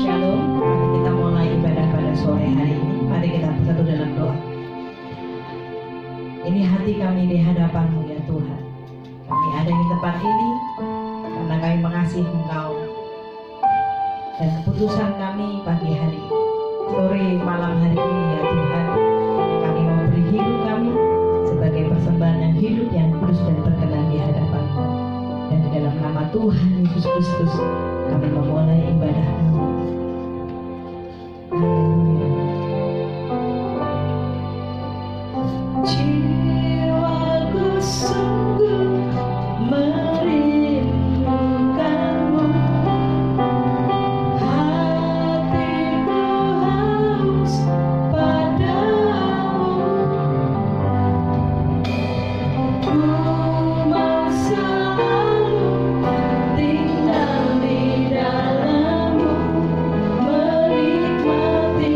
Shalom. Mari kita mulai ibadah pada sore hari ini. Mari kita bersatu dalam doa. Ini hati kami di hadapan-Mu ya Tuhan. Kami ada di tempat ini karena kami mengasihi Engkau. Dan keputusan kami pagi hari, sore malam hari ini ya Tuhan, kami mau beri hidup kami sebagai persembahan yang hidup, yang kudus dan berkenan di hadapan-Mu. Dan di dalam nama Tuhan Yesus Kristus kami memulai ibadah kami. Haleluya. Jiwaku sungguh merindukanmu, hatiku haus padamu. Ku mau selalu tinggal di dalammu, menikmati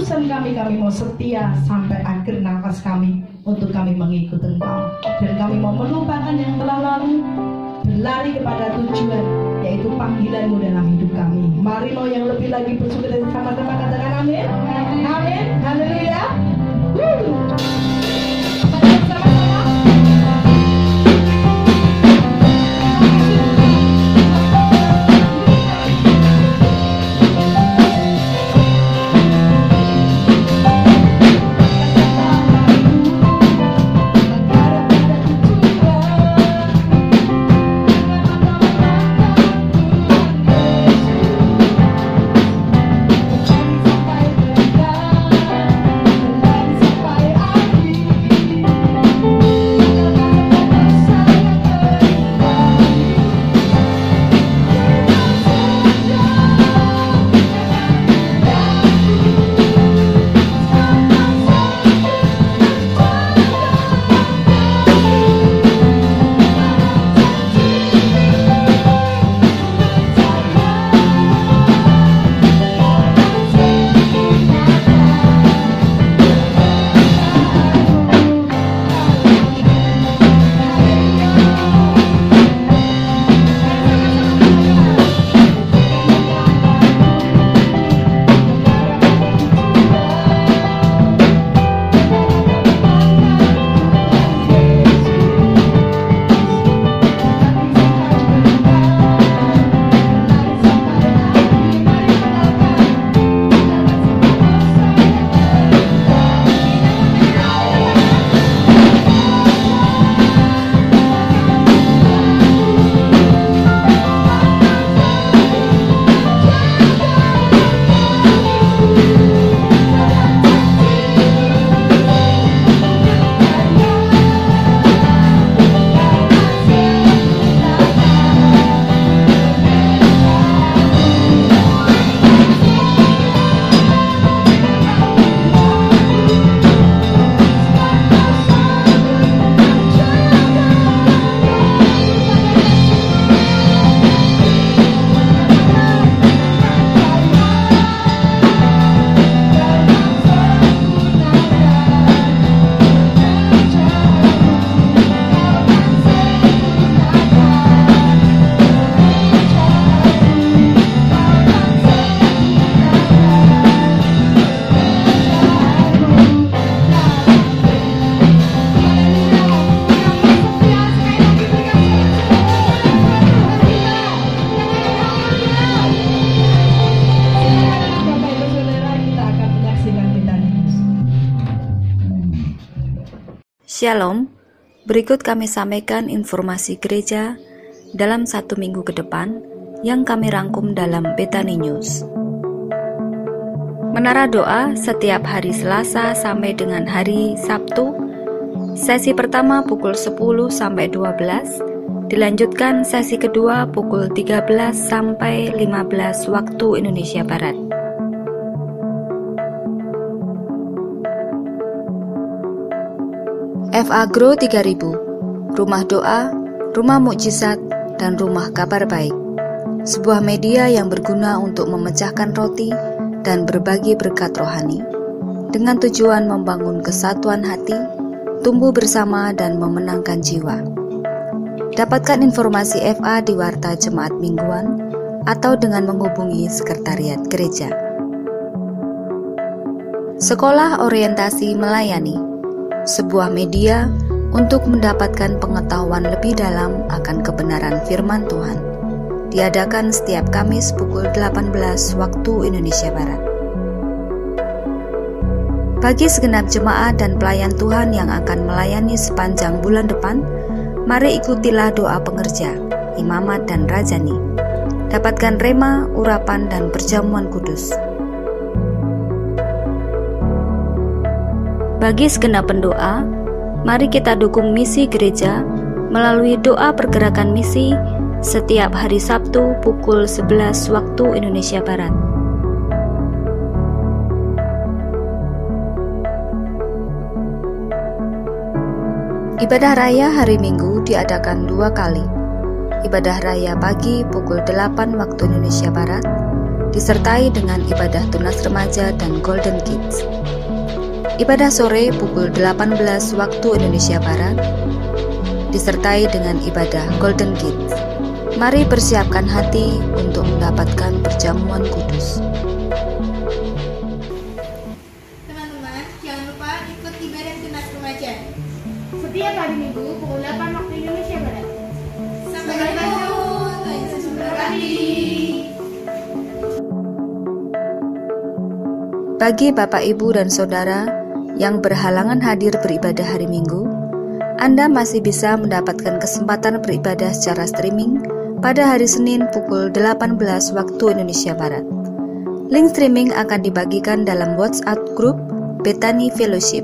keputusan kami mau setia sampai akhir nafas kami untuk kami mengikut Engkau. Dan kami mau melupakan yang telah lalu, berlari kepada tujuan, yaitu panggilan-Mu dalam hidup kami. Mari mau yang lebih lagi bersyukur sama-sama, katakan amin. Amin. Haleluya. Shalom, berikut kami sampaikan informasi gereja dalam 1 minggu ke depan yang kami rangkum dalam Bethany News. Menara doa setiap hari Selasa sampai dengan hari Sabtu, sesi pertama pukul 10 sampai 12, dilanjutkan sesi kedua pukul 13 sampai 15 waktu Indonesia Barat. FA Grow 3000, Rumah Doa, Rumah Mukjizat, dan Rumah Kabar Baik. Sebuah media yang berguna untuk memecahkan roti dan berbagi berkat rohani, dengan tujuan membangun kesatuan hati, tumbuh bersama dan memenangkan jiwa. Dapatkan informasi FA di Warta Jemaat Mingguan atau dengan menghubungi Sekretariat Gereja. Sekolah Orientasi Melayani, sebuah media untuk mendapatkan pengetahuan lebih dalam akan kebenaran firman Tuhan. Diadakan setiap Kamis pukul 18 waktu Indonesia Barat. Bagi segenap jemaat dan pelayan Tuhan yang akan melayani sepanjang bulan depan, mari ikutilah doa pengerja, imamat dan rajani. Dapatkan rema, urapan, dan perjamuan kudus. Bagi segenap pendoa, mari kita dukung misi gereja melalui doa pergerakan misi setiap hari Sabtu pukul 11 waktu Indonesia Barat. Ibadah raya hari Minggu diadakan 2 kali. Ibadah raya pagi pukul 8 waktu Indonesia Barat disertai dengan ibadah tunas remaja dan Golden Kids. Ibadah sore pukul 18 waktu Indonesia Barat, disertai dengan ibadah Golden Kids. Mari persiapkan hati untuk mendapatkan perjamuan kudus. Teman-teman, jangan lupa ikut ibadah tunas remaja setiap hari Minggu pukul 8 waktu Indonesia Barat. Sampai ketemu, Tuhan Yesus memberkati. Bagi Bapak, Ibu, dan Saudara yang berhalangan hadir beribadah hari Minggu, Anda masih bisa mendapatkan kesempatan beribadah secara streaming pada hari Senin pukul 18 waktu Indonesia Barat. Link streaming akan dibagikan dalam WhatsApp grup Bethany Fellowship.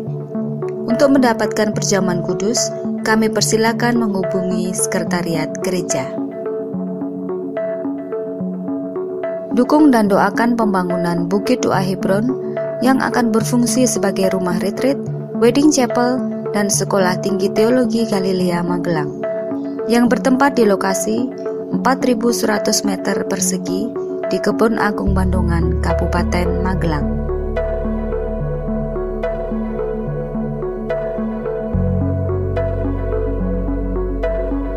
Untuk mendapatkan perjamuan kudus, kami persilakan menghubungi sekretariat gereja. Dukung dan doakan pembangunan Bukit Doa Hebron yang akan berfungsi sebagai rumah retreat, wedding chapel, dan Sekolah Tinggi Teologi Galilea Magelang yang bertempat di lokasi 4.100 meter persegi di Kebun Agung Bandungan, Kabupaten Magelang.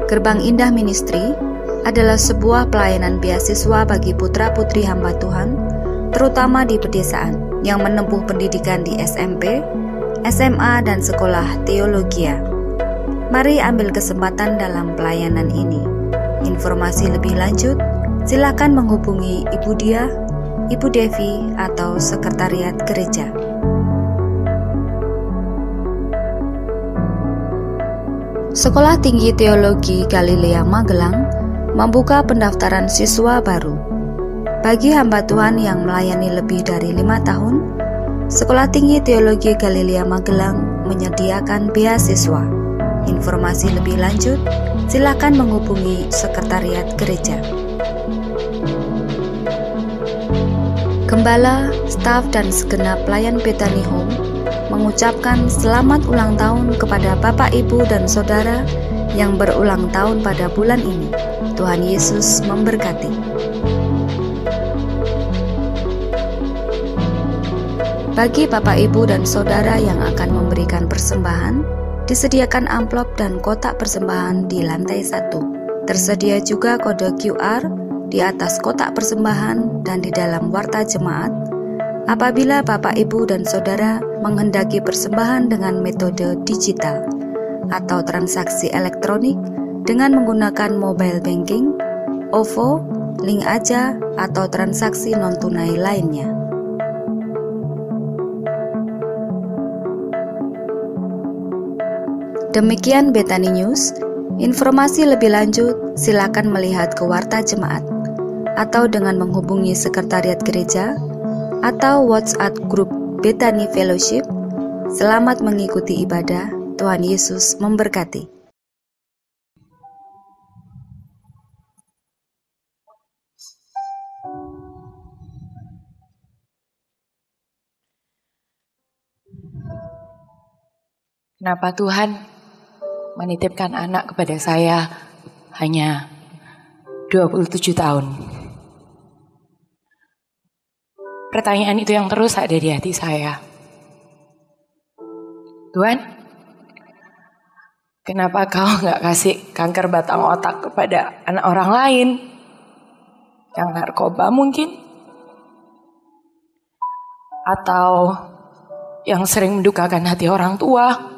Gerbang Indah Ministry adalah sebuah pelayanan beasiswa bagi putra-putri hamba Tuhan, terutama di pedesaan, yang menempuh pendidikan di SMP, SMA, dan Sekolah Teologia. Mari ambil kesempatan dalam pelayanan ini. Informasi lebih lanjut, silakan menghubungi Ibu Dia, Ibu Devi, atau Sekretariat Gereja. Sekolah Tinggi Teologi Galilea Magelang membuka pendaftaran siswa baru. Bagi hamba Tuhan yang melayani lebih dari 5 tahun, Sekolah Tinggi Teologi Galilea Magelang menyediakan beasiswa. Informasi lebih lanjut, silakan menghubungi Sekretariat Gereja. Gembala, staf, dan segenap pelayan Bethany Home mengucapkan selamat ulang tahun kepada Bapak, Ibu, dan Saudara yang berulang tahun pada bulan ini. Tuhan Yesus memberkati. Bagi Bapak, Ibu, dan Saudara yang akan memberikan persembahan, disediakan amplop dan kotak persembahan di lantai 1. Tersedia juga kode QR di atas kotak persembahan dan di dalam warta jemaat. Apabila Bapak, Ibu, dan Saudara menghendaki persembahan dengan metode digital atau transaksi elektronik dengan menggunakan mobile banking, OVO, link aja, atau transaksi non-tunai lainnya. Demikian Bethany News. Informasi lebih lanjut silakan melihat ke warta jemaat atau dengan menghubungi Sekretariat Gereja atau WhatsApp grup Bethany Fellowship. Selamat mengikuti ibadah. Tuhan Yesus memberkati. Kenapa Tuhan menitipkan anak kepada saya hanya 27 tahun? Pertanyaan itu yang terus ada di hati saya. Tuhan, kenapa kau gak kasih kanker batang otak kepada anak orang lain? Yang narkoba mungkin? Atau yang sering mendukakan hati orang tua?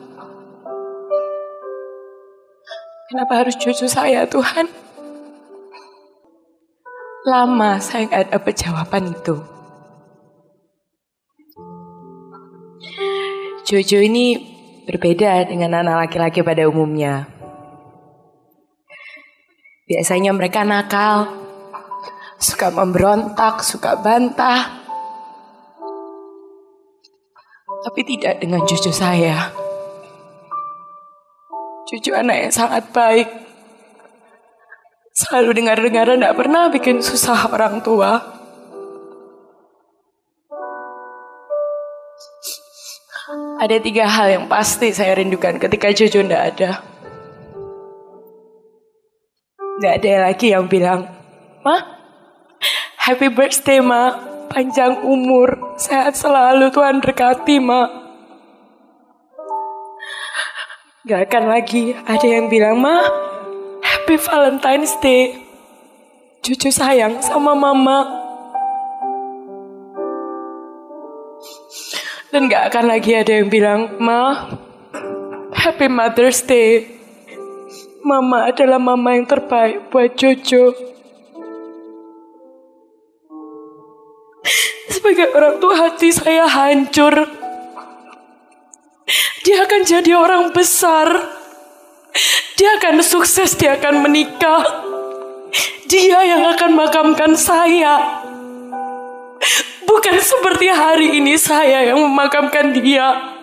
Kenapa harus cucu saya, Tuhan? Lama saya gak dapat jawaban itu. Cucu ini berbeda dengan anak laki-laki pada umumnya. Biasanya mereka nakal, suka memberontak, suka bantah. Tapi tidak dengan cucu saya. Cucu anak yang sangat baik. Selalu dengar-dengar tidak pernah bikin susah orang tua. Ada 3 hal yang pasti saya rindukan ketika cucu tidak ada. Tidak ada lagi yang bilang, "Mah, Happy birthday, Ma. Panjang umur, sehat selalu, Tuhan berkati, Ma. Gak akan lagi ada yang bilang, Ma, Happy Valentine's Day. Cucu sayang sama Mama. Dan gak akan lagi ada yang bilang, Ma, Happy Mother's Day. Mama adalah mama yang terbaik buat Jojo. Sebagai orang tua, hati saya hancur. Dia akan jadi orang besar. Dia akan sukses, dia akan menikah. Dia yang akan makamkan saya. Bukan seperti hari ini saya yang memakamkan dia.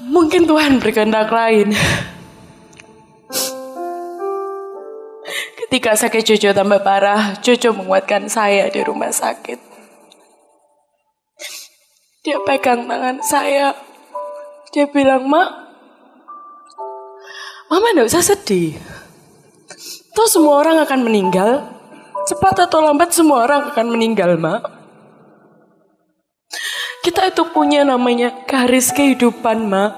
Mungkin Tuhan berkehendak lain. Ketika sakit Jojo tambah parah, Jojo menguatkan saya di rumah sakit. Dia pegang tangan saya. Dia bilang, Mama gak usah sedih. Toh semua orang akan meninggal. Cepat atau lambat semua orang akan meninggal, Ma. Kita itu punya namanya garis kehidupan, Ma.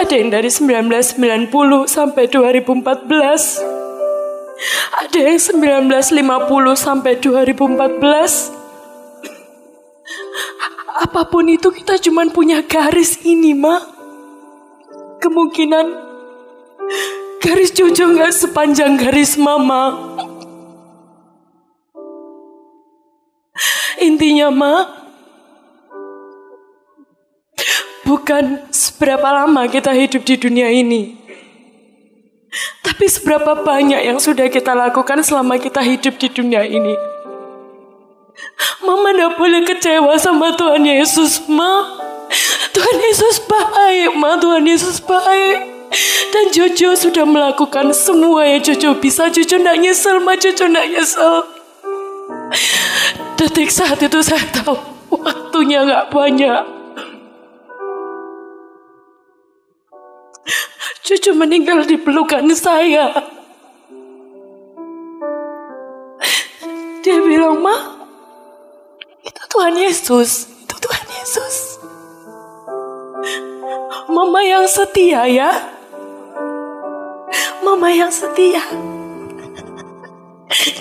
Ada yang dari 1990 sampai 2014. Ada yang 1950 sampai 2014. Apapun itu kita cuma punya garis ini, Ma. Kemungkinan garis Jojo gak sepanjang garis Mama. Intinya, Ma, bukan seberapa lama kita hidup di dunia ini, tapi seberapa banyak yang sudah kita lakukan selama kita hidup di dunia ini. Mama gak boleh kecewa sama Tuhan Yesus, Ma. Tuhan Yesus baik, Ma. Tuhan Yesus baik. Dan Jojo sudah melakukan semua yang Jojo bisa. Jojo gak nyesel, Ma. Jojo gak nyesel. Detik saat itu saya tahu waktunya gak banyak. Jojo meninggal di pelukan saya. Dia bilang, Ma, itu Tuhan Yesus. Itu Tuhan Yesus. Mama yang setia, ya. Mama yang setia.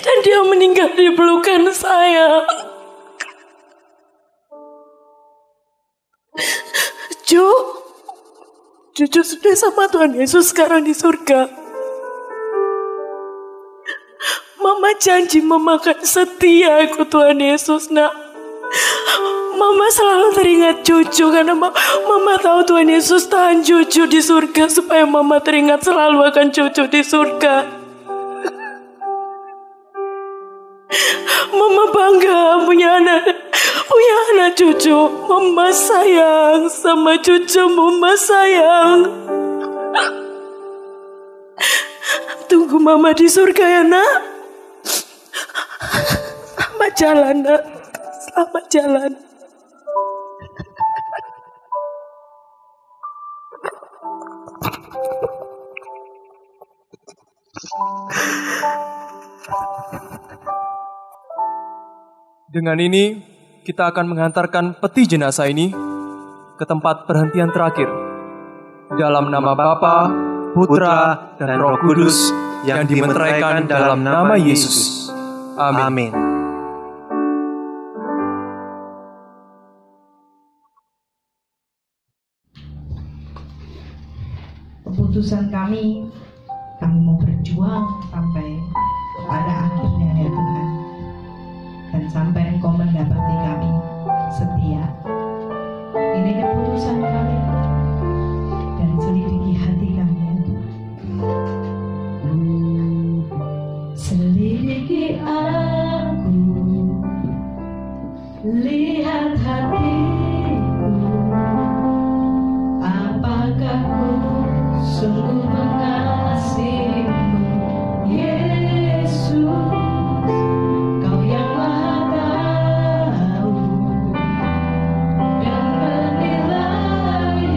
Dan dia meninggal di pelukan saya. Jojo sudah sama Tuhan Yesus sekarang di surga. Mama janji Mama akan setia ikut Tuhan Yesus, nak. Mama selalu teringat Jojo karena Mama tahu Tuhan Yesus tahan Jojo di surga supaya Mama teringat selalu akan Jojo di surga. Mama bangga punya anak Jojo. Mama sayang sama Jojo. Mama sayang. Tunggu Mama di surga, ya, nak. Selamat jalan, nak. Selamat jalan. Dengan ini, kita akan mengantarkan peti jenazah ini ke tempat perhentian terakhir. Dalam nama Bapa, Putra, dan Roh Kudus yang dimeteraikan dalam nama Yesus. Amin. Keputusan kami mau berjuang sampai pada akhirnya, ya Tuhan. Dan sampai Engkau mendapati kami setia. Ini keputusan kami. Dan selidiki hati kami, ya Tuhan. Selidiki aku, lihat hatiku, apakah ku sungguh mengasihimu, Yesus. Kau yang Maha tahu dan menilai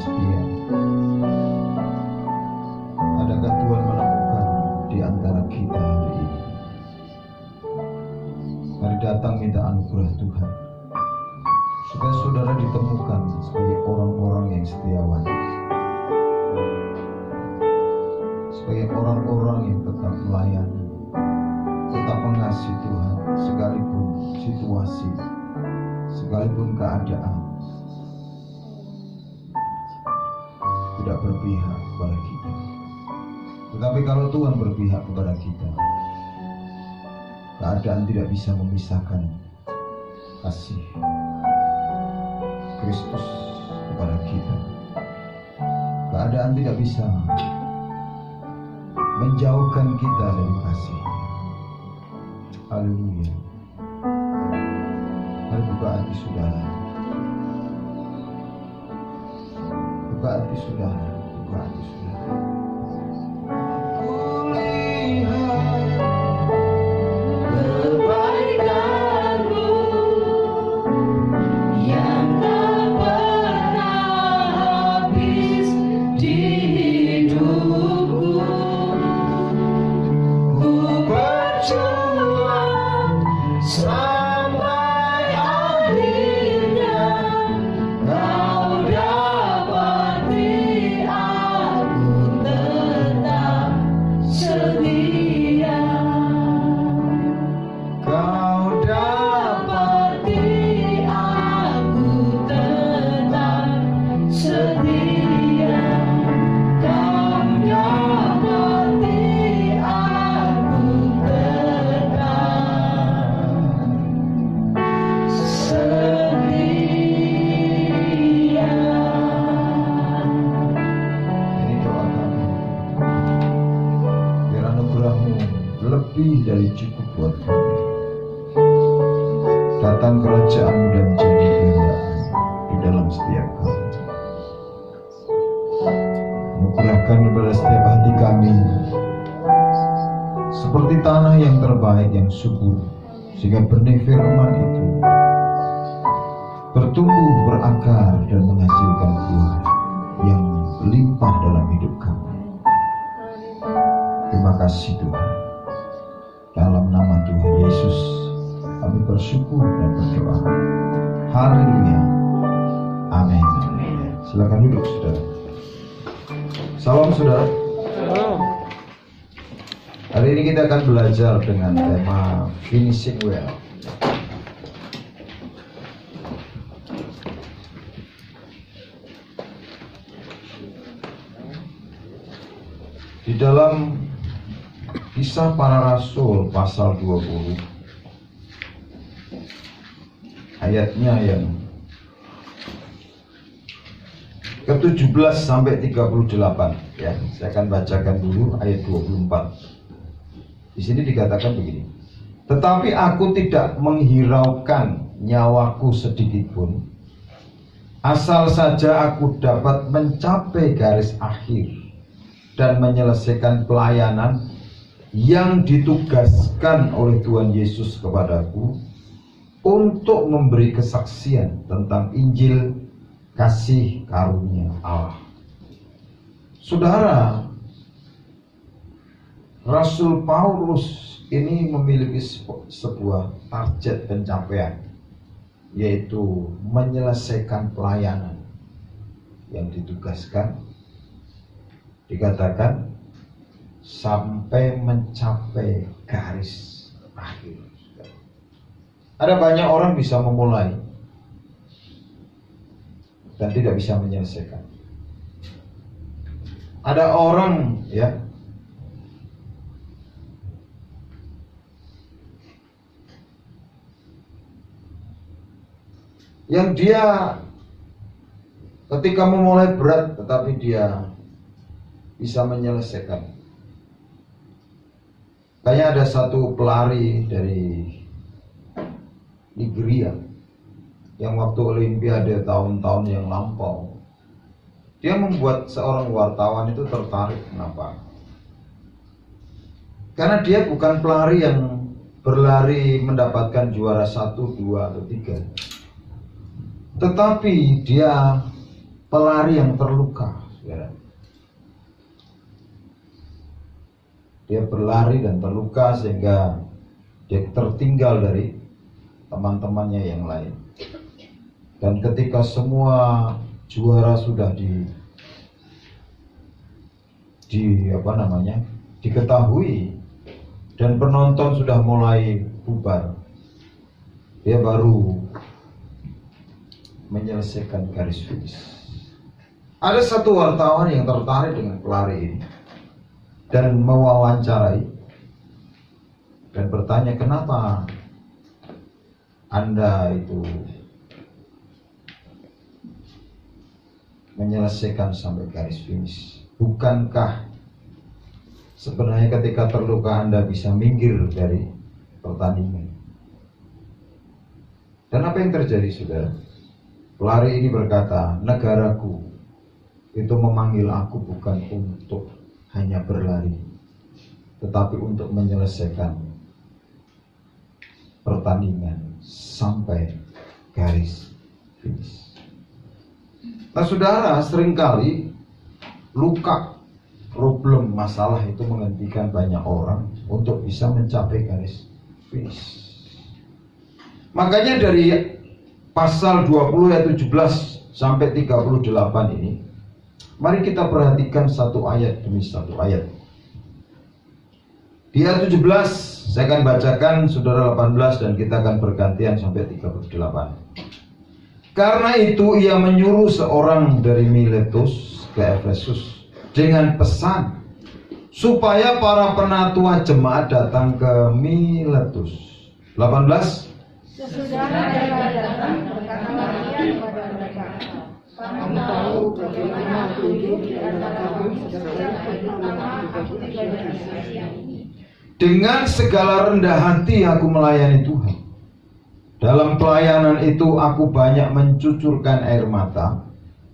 setia. Adakah Tuhan menemukan di antara kita hari ini? Mari datang minta anugerah Tuhan, supaya saudara ditemukan sebagai orang-orang yang setiawan, sebagai orang-orang yang tetap melayani, tetap mengasihi Tuhan sekalipun situasi, sekalipun keadaan tidak berpihak kepada kita. Tetapi kalau Tuhan berpihak kepada kita, keadaan tidak bisa memisahkan kasih Kristus kepada kita. Keadaan tidak bisa menjauhkan kita dari kasih. Haleluya. Mari buka hati saudara. Buka hati saudara. Buka hati saudara. Lebih dari cukup buat kami. Datang kerajaan-Mu dan jadi kehendak-Mu di dalam setiap kami. Anugerahkan kepada setiap hati kami seperti tanah yang terbaik, yang subur, sehingga benih firman itu bertumbuh, berakar, dan menghasilkan buah yang limpah dalam hidup kami. Terima kasih Tuhan. Dalam nama Tuhan Yesus kami bersyukur dan berdoa. Haleluya. Amin. Silakan duduk saudara. Salam saudara. Hari ini kita akan belajar dengan tema finishing well. Di dalam Kisah Para Rasul pasal 20 ayatnya yang ke-17 sampai 38 ya. Saya akan bacakan dulu ayat 24. Di sini dikatakan begini. Tetapi aku tidak menghiraukan nyawaku sedikit pun, asal saja aku dapat mencapai garis akhir dan menyelesaikan pelayanan yang ditugaskan oleh Tuhan Yesus kepadaku untuk memberi kesaksian tentang Injil kasih karunia Allah. Saudara, Rasul Paulus ini memiliki sebuah target pencapaian, yaitu menyelesaikan pelayanan yang ditugaskan, dikatakan sampai mencapai garis akhir. Ada banyak orang bisa memulai dan tidak bisa menyelesaikan. Ada orang ya yang dia ketika memulai berat tetapi dia bisa menyelesaikan. Kayaknya ada satu pelari dari Nigeria yang waktu Olimpiade tahun-tahun yang lampau, dia membuat seorang wartawan itu tertarik. Kenapa? Karena dia bukan pelari yang berlari mendapatkan juara 1, 2, atau 3, tetapi dia pelari yang terluka, saudara. Dia berlari dan terluka sehingga dia tertinggal dari teman-temannya yang lain. Dan ketika semua juara sudah diketahui dan penonton sudah mulai bubar, dia baru menyelesaikan garis finish. Ada satu wartawan yang tertarik dengan pelari ini dan mewawancarai dan bertanya, kenapa Anda itu menyelesaikan sampai garis finish? Bukankah sebenarnya ketika terluka Anda bisa minggir dari pertandingan? Dan apa yang terjadi, saudara? Pelari ini berkata, negaraku itu memanggil aku bukan untuk hanya berlari, tetapi untuk menyelesaikan pertandingan sampai garis finish. Nah, saudara, seringkali luka, problem, masalah itu menghentikan banyak orang untuk bisa mencapai garis finish. Makanya dari pasal 20 ayat 17 sampai 38 ini, mari kita perhatikan satu ayat demi satu ayat. Di ayat 17 saya akan bacakan, saudara, 18, dan kita akan bergantian sampai 38. Karena itu ia menyuruh seorang dari Miletus ke Efesus dengan pesan supaya para penatua jemaat datang ke Miletus. 18. Sesudah mereka datang, berkatalah ia kepada mereka, kamu tahu bagaimana aku hidup di antara kamu sejak hari pertama aku tiba di Asia ini. Dengan segala rendah hati aku melayani Tuhan. Dalam pelayanan itu aku banyak mencucurkan air mata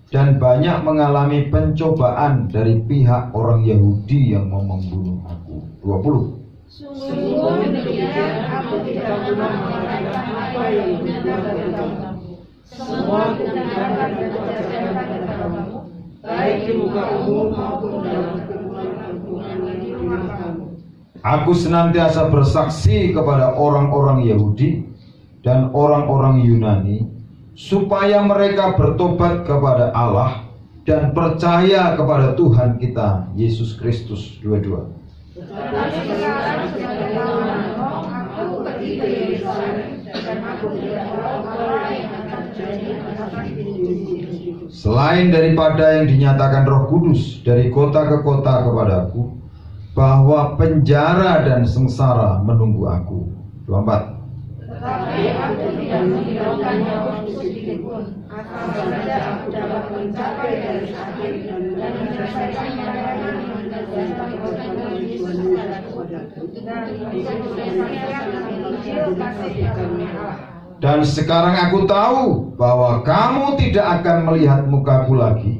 dan banyak mengalami pencobaan dari pihak orang Yahudi yang mau membunuh aku. 20. Sungguh demikian aku tidak pernah mengatakan apa yang benar bagi kamu. Semua kebenaran bercerita kepada kamu, baik di muka umum maupun dalam perkumpulan di rumah kamu. Aku senantiasa bersaksi kepada orang-orang Yahudi dan orang-orang Yunani supaya mereka bertobat kepada Allah dan percaya kepada Tuhan kita Yesus Kristus. 22. Tetapi sekarang sebagai ngomong, aku pergi ke Yerusalem dan aku tidak tahu apa yang akan terjadi atas itu. Selain daripada yang dinyatakan Roh Kudus dari kota ke kota kepadaku, bahwa penjara dan sengsara menunggu aku. 24. Tetapi aku tidak menghiraukan nyawaku sedikit pun, asal saja aku dapat mencapai garis akhir dan menyelesaikan pelayanan yang ditugaskan oleh Tuhan Yesus kepadaku, dan menyelesaikan Injil kasih karunia Allah. Dan sekarang aku tahu bahwa kamu tidak akan melihat mukaku lagi,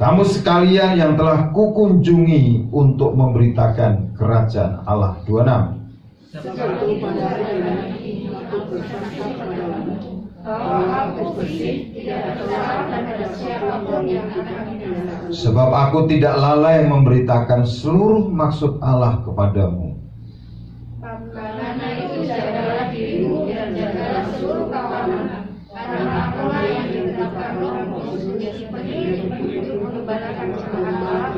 kamu sekalian yang telah kukunjungi untuk memberitakan kerajaan Allah. 26. Sebab aku tidak lalai memberitakan seluruh maksud Allah kepadamu. Karena itu jagalah dirimu dan jagalah seluruh kawanan, karena akulah yang ditetapkan Roh Kudus menjadi pengiring untuk mengembalakan jemaat Allah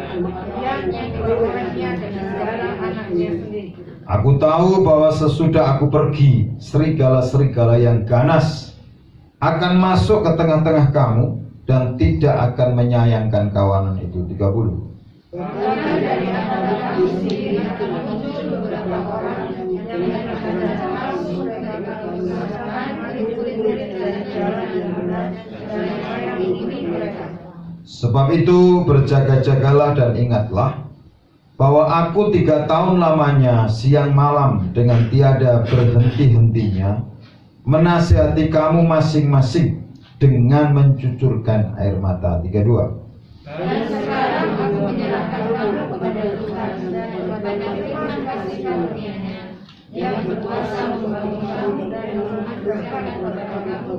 yang diperolehnya dengan darah anaknya sendiri. Aku tahu bahwa sesudah aku pergi, serigala-serigala yang ganas akan masuk ke tengah-tengah kamu dan tidak akan menyayangkan kawanan itu. 30. Karena dari antara kamu sendiri akan muncul beberapa orang yang mengatakan palsu mereka akan mengatakan murid-murid dari jalan yang benar dan menyayangi mereka. Sebab itu berjaga-jagalah dan ingatlah bahwa aku 3 tahun lamanya siang malam dengan tiada berhenti-hentinya menasihati kamu masing-masing dengan mencucurkan air mata. 32. Dan sekarang aku menyerahkan kamu kepada Tuhan dan kepada firman kasih karunia-Nya yang berkuasa membangun kamu dan mengajarkan kepada kamu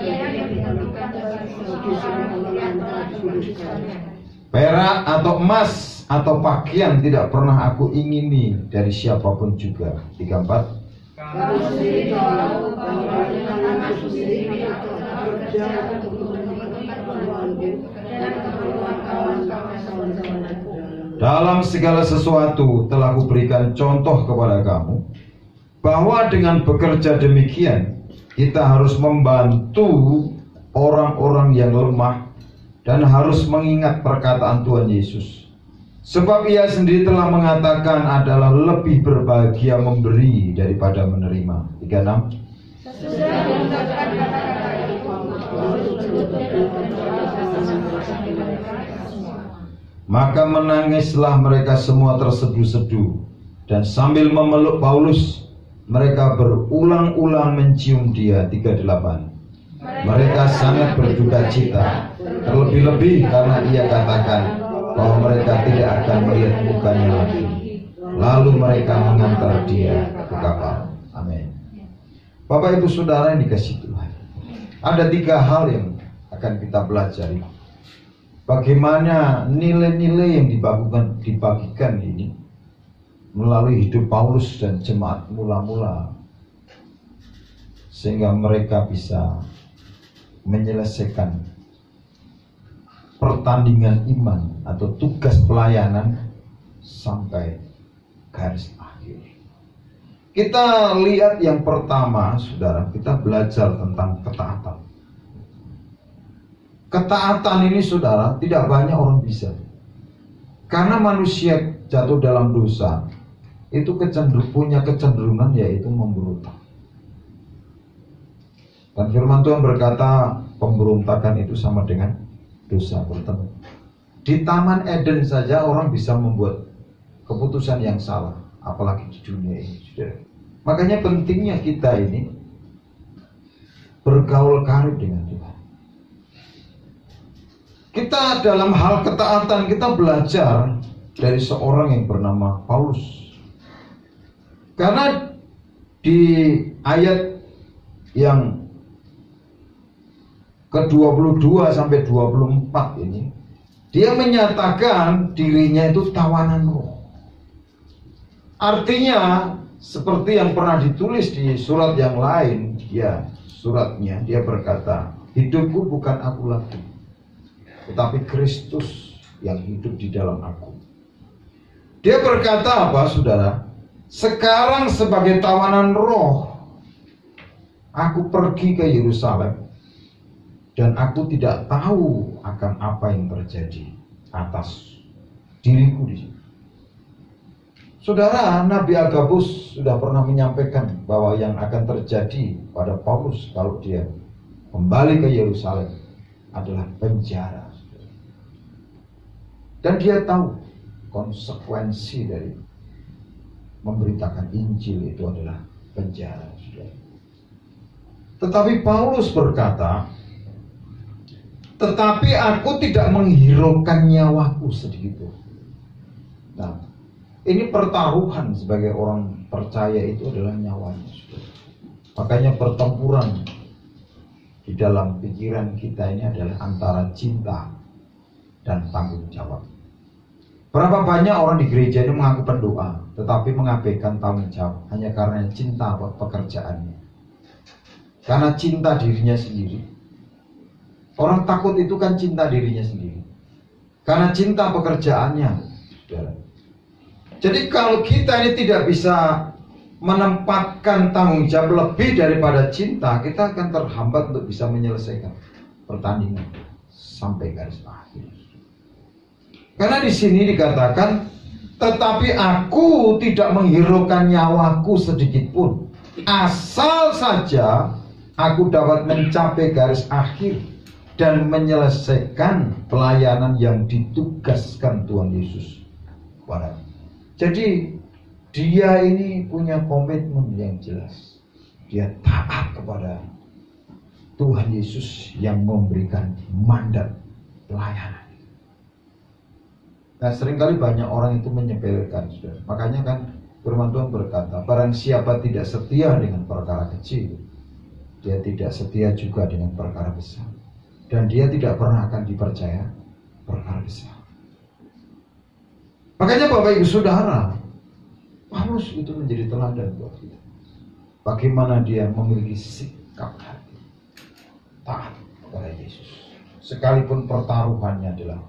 yang ditentukan bagi Perak atau emas atau pakaian tidak pernah aku ingini dari siapapun juga. 34. Kamu sendiri tahu bahwa dengan tanganku sendiri aku telah bekerja untuk memenuhi keperluanku dan keperluan kawan-kawan saudaraku. Dalam segala sesuatu telah kuberikan contoh kepada kamu, bahwa dengan bekerja demikian kita harus membantu orang-orang yang lemah dan harus mengingat perkataan Tuhan Yesus. Sebab ia sendiri telah mengatakan adalah lebih berbahagia memberi daripada menerima. 36. Sesudah mengucapkan kata-kata itu, maka menangislah mereka semua terseduh-seduh, dan sambil memeluk Paulus, mereka berulang-ulang mencium dia. 38. Mereka sangat berduka cita, terlebih-lebih karena ia katakan bahwa mereka tidak akan melihat mukanya lagi. Lalu mereka mengantar dia ke kapal. Amin. Bapak Ibu Saudara yang dikasihi Tuhan, ada 3 hal yang akan kita pelajari. Bagaimana nilai-nilai yang dibagikan ini melalui hidup Paulus dan jemaat mula-mula, sehingga mereka bisa menyelesaikan pertandingan iman atau tugas pelayanan sampai garis akhir. Kita lihat yang pertama, saudara, kita belajar tentang ketaatan. Ketaatan ini, saudara, tidak banyak orang bisa. Karena manusia jatuh dalam dosa, itu punya kecenderungan yaitu memberontak. Dan firman Tuhan berkata, pemberontakan itu sama dengan dosa bertemu. Di Taman Eden saja orang bisa membuat keputusan yang salah, apalagi di dunia ini, saudara. Makanya pentingnya kita ini bergaul karib dengan Tuhan. Kita dalam hal ketaatan kita belajar dari seorang yang bernama Paulus. Karena di ayat yang ke-22 sampai 24 ini, dia menyatakan dirinya itu tawanan roh. Artinya seperti yang pernah ditulis di surat yang lain, suratnya dia berkata, hidupku bukan aku lagi, tetapi Kristus yang hidup di dalam aku. Dia berkata apa, saudara? Sekarang sebagai tawanan roh, aku pergi ke Yerusalem, dan aku tidak tahu akan apa yang terjadi atas diriku di sini. Saudara, Nabi Agabus sudah pernah menyampaikan bahwa yang akan terjadi pada Paulus kalau dia kembali ke Yerusalem adalah penjara. Dan dia tahu konsekuensi dari memberitakan Injil itu adalah penjara. Tetapi Paulus berkata, tetapi aku tidak menghiraukan nyawaku sedikit pun. Nah, ini pertaruhan sebagai orang percaya itu adalah nyawanya. Makanya pertempuran di dalam pikiran kita ini adalah antara cinta dan tanggung jawab. Berapa banyak orang di gereja itu mengaku pendoa, tetapi mengabaikan tanggung jawab hanya karena cinta pekerjaannya, karena cinta dirinya sendiri. Orang takut itu kan cinta dirinya sendiri, karena cinta pekerjaannya. Jadi kalau kita ini tidak bisa menempatkan tanggung jawab lebih daripada cinta, kita akan terhambat untuk bisa menyelesaikan pertandingan sampai garis akhir. Karena di sini dikatakan, tetapi aku tidak menghiraukan nyawaku sedikit pun, asal saja aku dapat mencapai garis akhir dan menyelesaikan pelayanan yang ditugaskan Tuhan Yesus kepada. Jadi dia ini punya komitmen yang jelas. Dia taat kepada Tuhan Yesus yang memberikan mandat pelayanan. Nah, seringkali banyak orang itu menyepelekan, saudara. Makanya kan firman Tuhan berkata, barang siapa tidak setia dengan perkara kecil, dia tidak setia juga dengan perkara besar. dan dia tidak pernah akan dipercaya perkara besar. Makanya Bapak Ibu Saudara, Paulus itu menjadi teladan buat kita. Bagaimana dia memiliki sikap hati taat kepada Yesus, sekalipun pertaruhannya adalah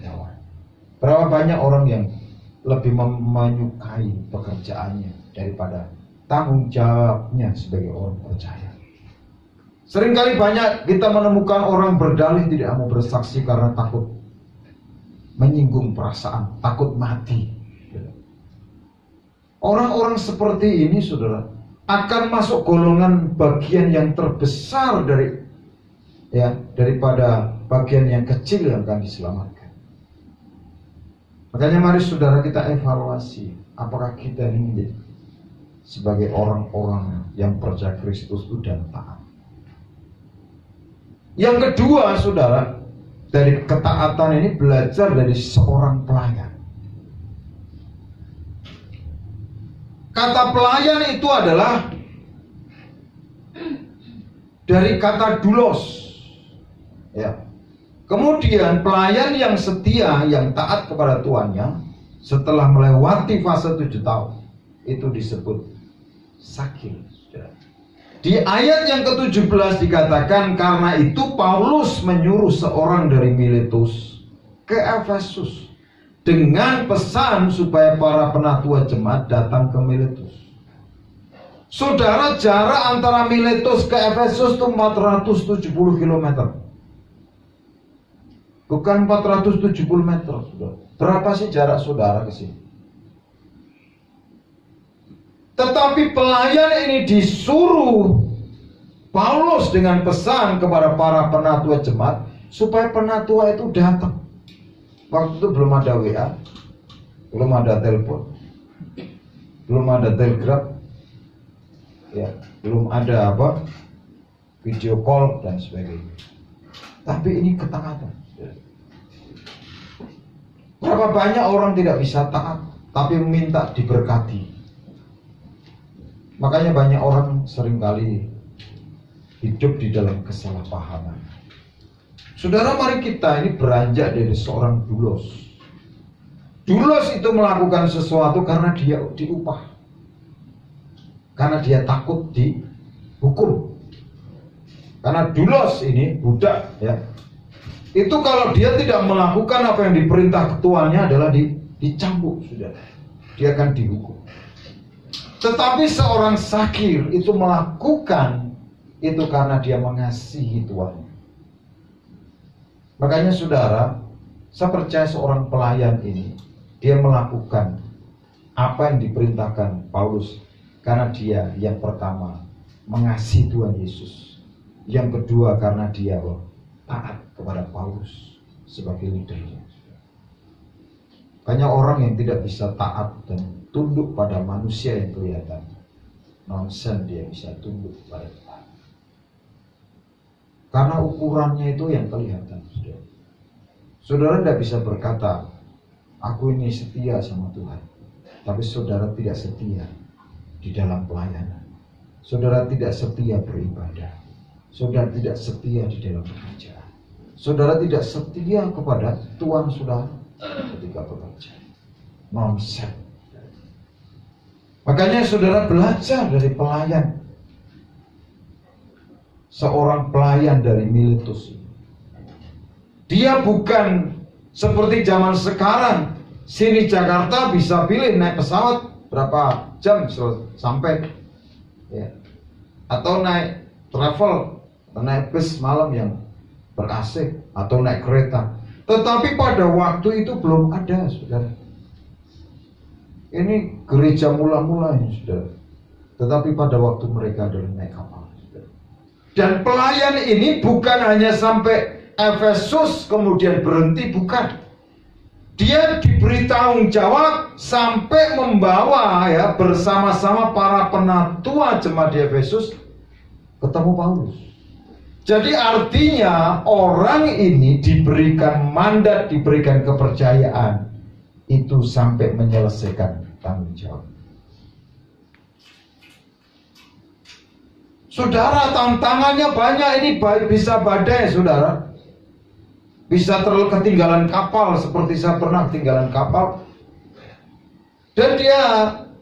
nyawa. Berapa banyak orang yang lebih menyukai pekerjaannya daripada tanggung jawabnya sebagai orang percaya. Seringkali banyak kita menemukan orang berdalih tidak mau bersaksi karena takut menyinggung perasaan, takut mati. Orang-orang seperti ini, saudara, akan masuk golongan bagian yang terbesar daripada bagian yang kecil yang akan diselamatkan. Makanya mari saudara kita evaluasi, apakah kita ini sebagai orang-orang yang percaya Kristus itu dan taat. Yang kedua, saudara, dari ketaatan ini belajar dari seorang pelayan. Kata pelayan itu adalah dari kata doulos. Ya. Kemudian pelayan yang setia, yang taat kepada tuannya, setelah melewati fase 7 tahun, itu disebut sakil. Di ayat yang ke-17 dikatakan, karena itu Paulus menyuruh seorang dari Miletus ke Efesus dengan pesan supaya para penatua jemaat datang ke Miletus. Saudara, jarak antara Miletus ke Efesus itu 470 km. Bukan 470 meter, saudara. Berapa sih jarak saudara ke sini? Tetapi pelayan ini disuruh Paulus dengan pesan kepada para penatua jemaat supaya penatua itu datang. Waktu itu belum ada WA, belum ada telepon, belum ada telegram, ya, belum ada video call dan sebagainya. Tapi ini ketaatan. Berapa banyak orang tidak bisa taat, tapi minta diberkati. Makanya banyak orang seringkali hidup di dalam kesalahpahaman. Saudara, mari kita ini beranjak dari seorang doulos. Doulos itu melakukan sesuatu karena dia diupah, karena dia takut dihukum. Karena doulos ini budak, ya. Itu kalau dia tidak melakukan apa yang diperintah ketuanya adalah dicambuk, saudara. Dia akan dihukum. Tetapi seorang sakir itu melakukan itu karena dia mengasihi tuannya. Makanya saudara, saya percaya seorang pelayan ini, dia melakukan apa yang diperintahkan Paulus karena dia yang pertama mengasihi Tuhan Yesus, yang kedua karena dia taat kepada Paulus sebagai leadernya. Banyak orang yang tidak bisa taat dan tunduk pada manusia yang kelihatan. Nonsen dia bisa tunduk pada Tuhan. Karena ukurannya itu yang kelihatan. Saudara tidak bisa berkata, aku ini setia sama Tuhan, tapi saudara tidak setia di dalam pelayanan. Saudara tidak setia beribadah. Saudara tidak setia di dalam pekerjaan. Saudara tidak setia kepada Tuhan saudara ketika bekerja. Nonsen. Makanya saudara belajar dari pelayan. Seorang pelayan dari Miletus. Dia bukan seperti zaman sekarang. Sini Jakarta bisa pilih naik pesawat berapa jam sampai, ya. Atau naik travel, atau naik bus malam yang ber-AC, atau naik kereta. Tetapi pada waktu itu belum ada, saudara. Ini gereja mula-mula ini, saudara. Tetapi pada waktu mereka adalah naik kapal, saudara. Dan pelayan ini bukan hanya sampai Efesus kemudian berhenti, bukan. Dia diberi tanggung jawab sampai membawa, ya, bersama-sama para penatua jemaat di Efesus ketemu Paulus. Jadi artinya orang ini diberikan mandat, diberikan kepercayaan itu sampai menyelesaikan tanggung jawab. Saudara, tantangannya banyak, ini bisa badai, saudara. bisa ketinggalan kapal seperti saya pernah ketinggalan kapal. Dan dia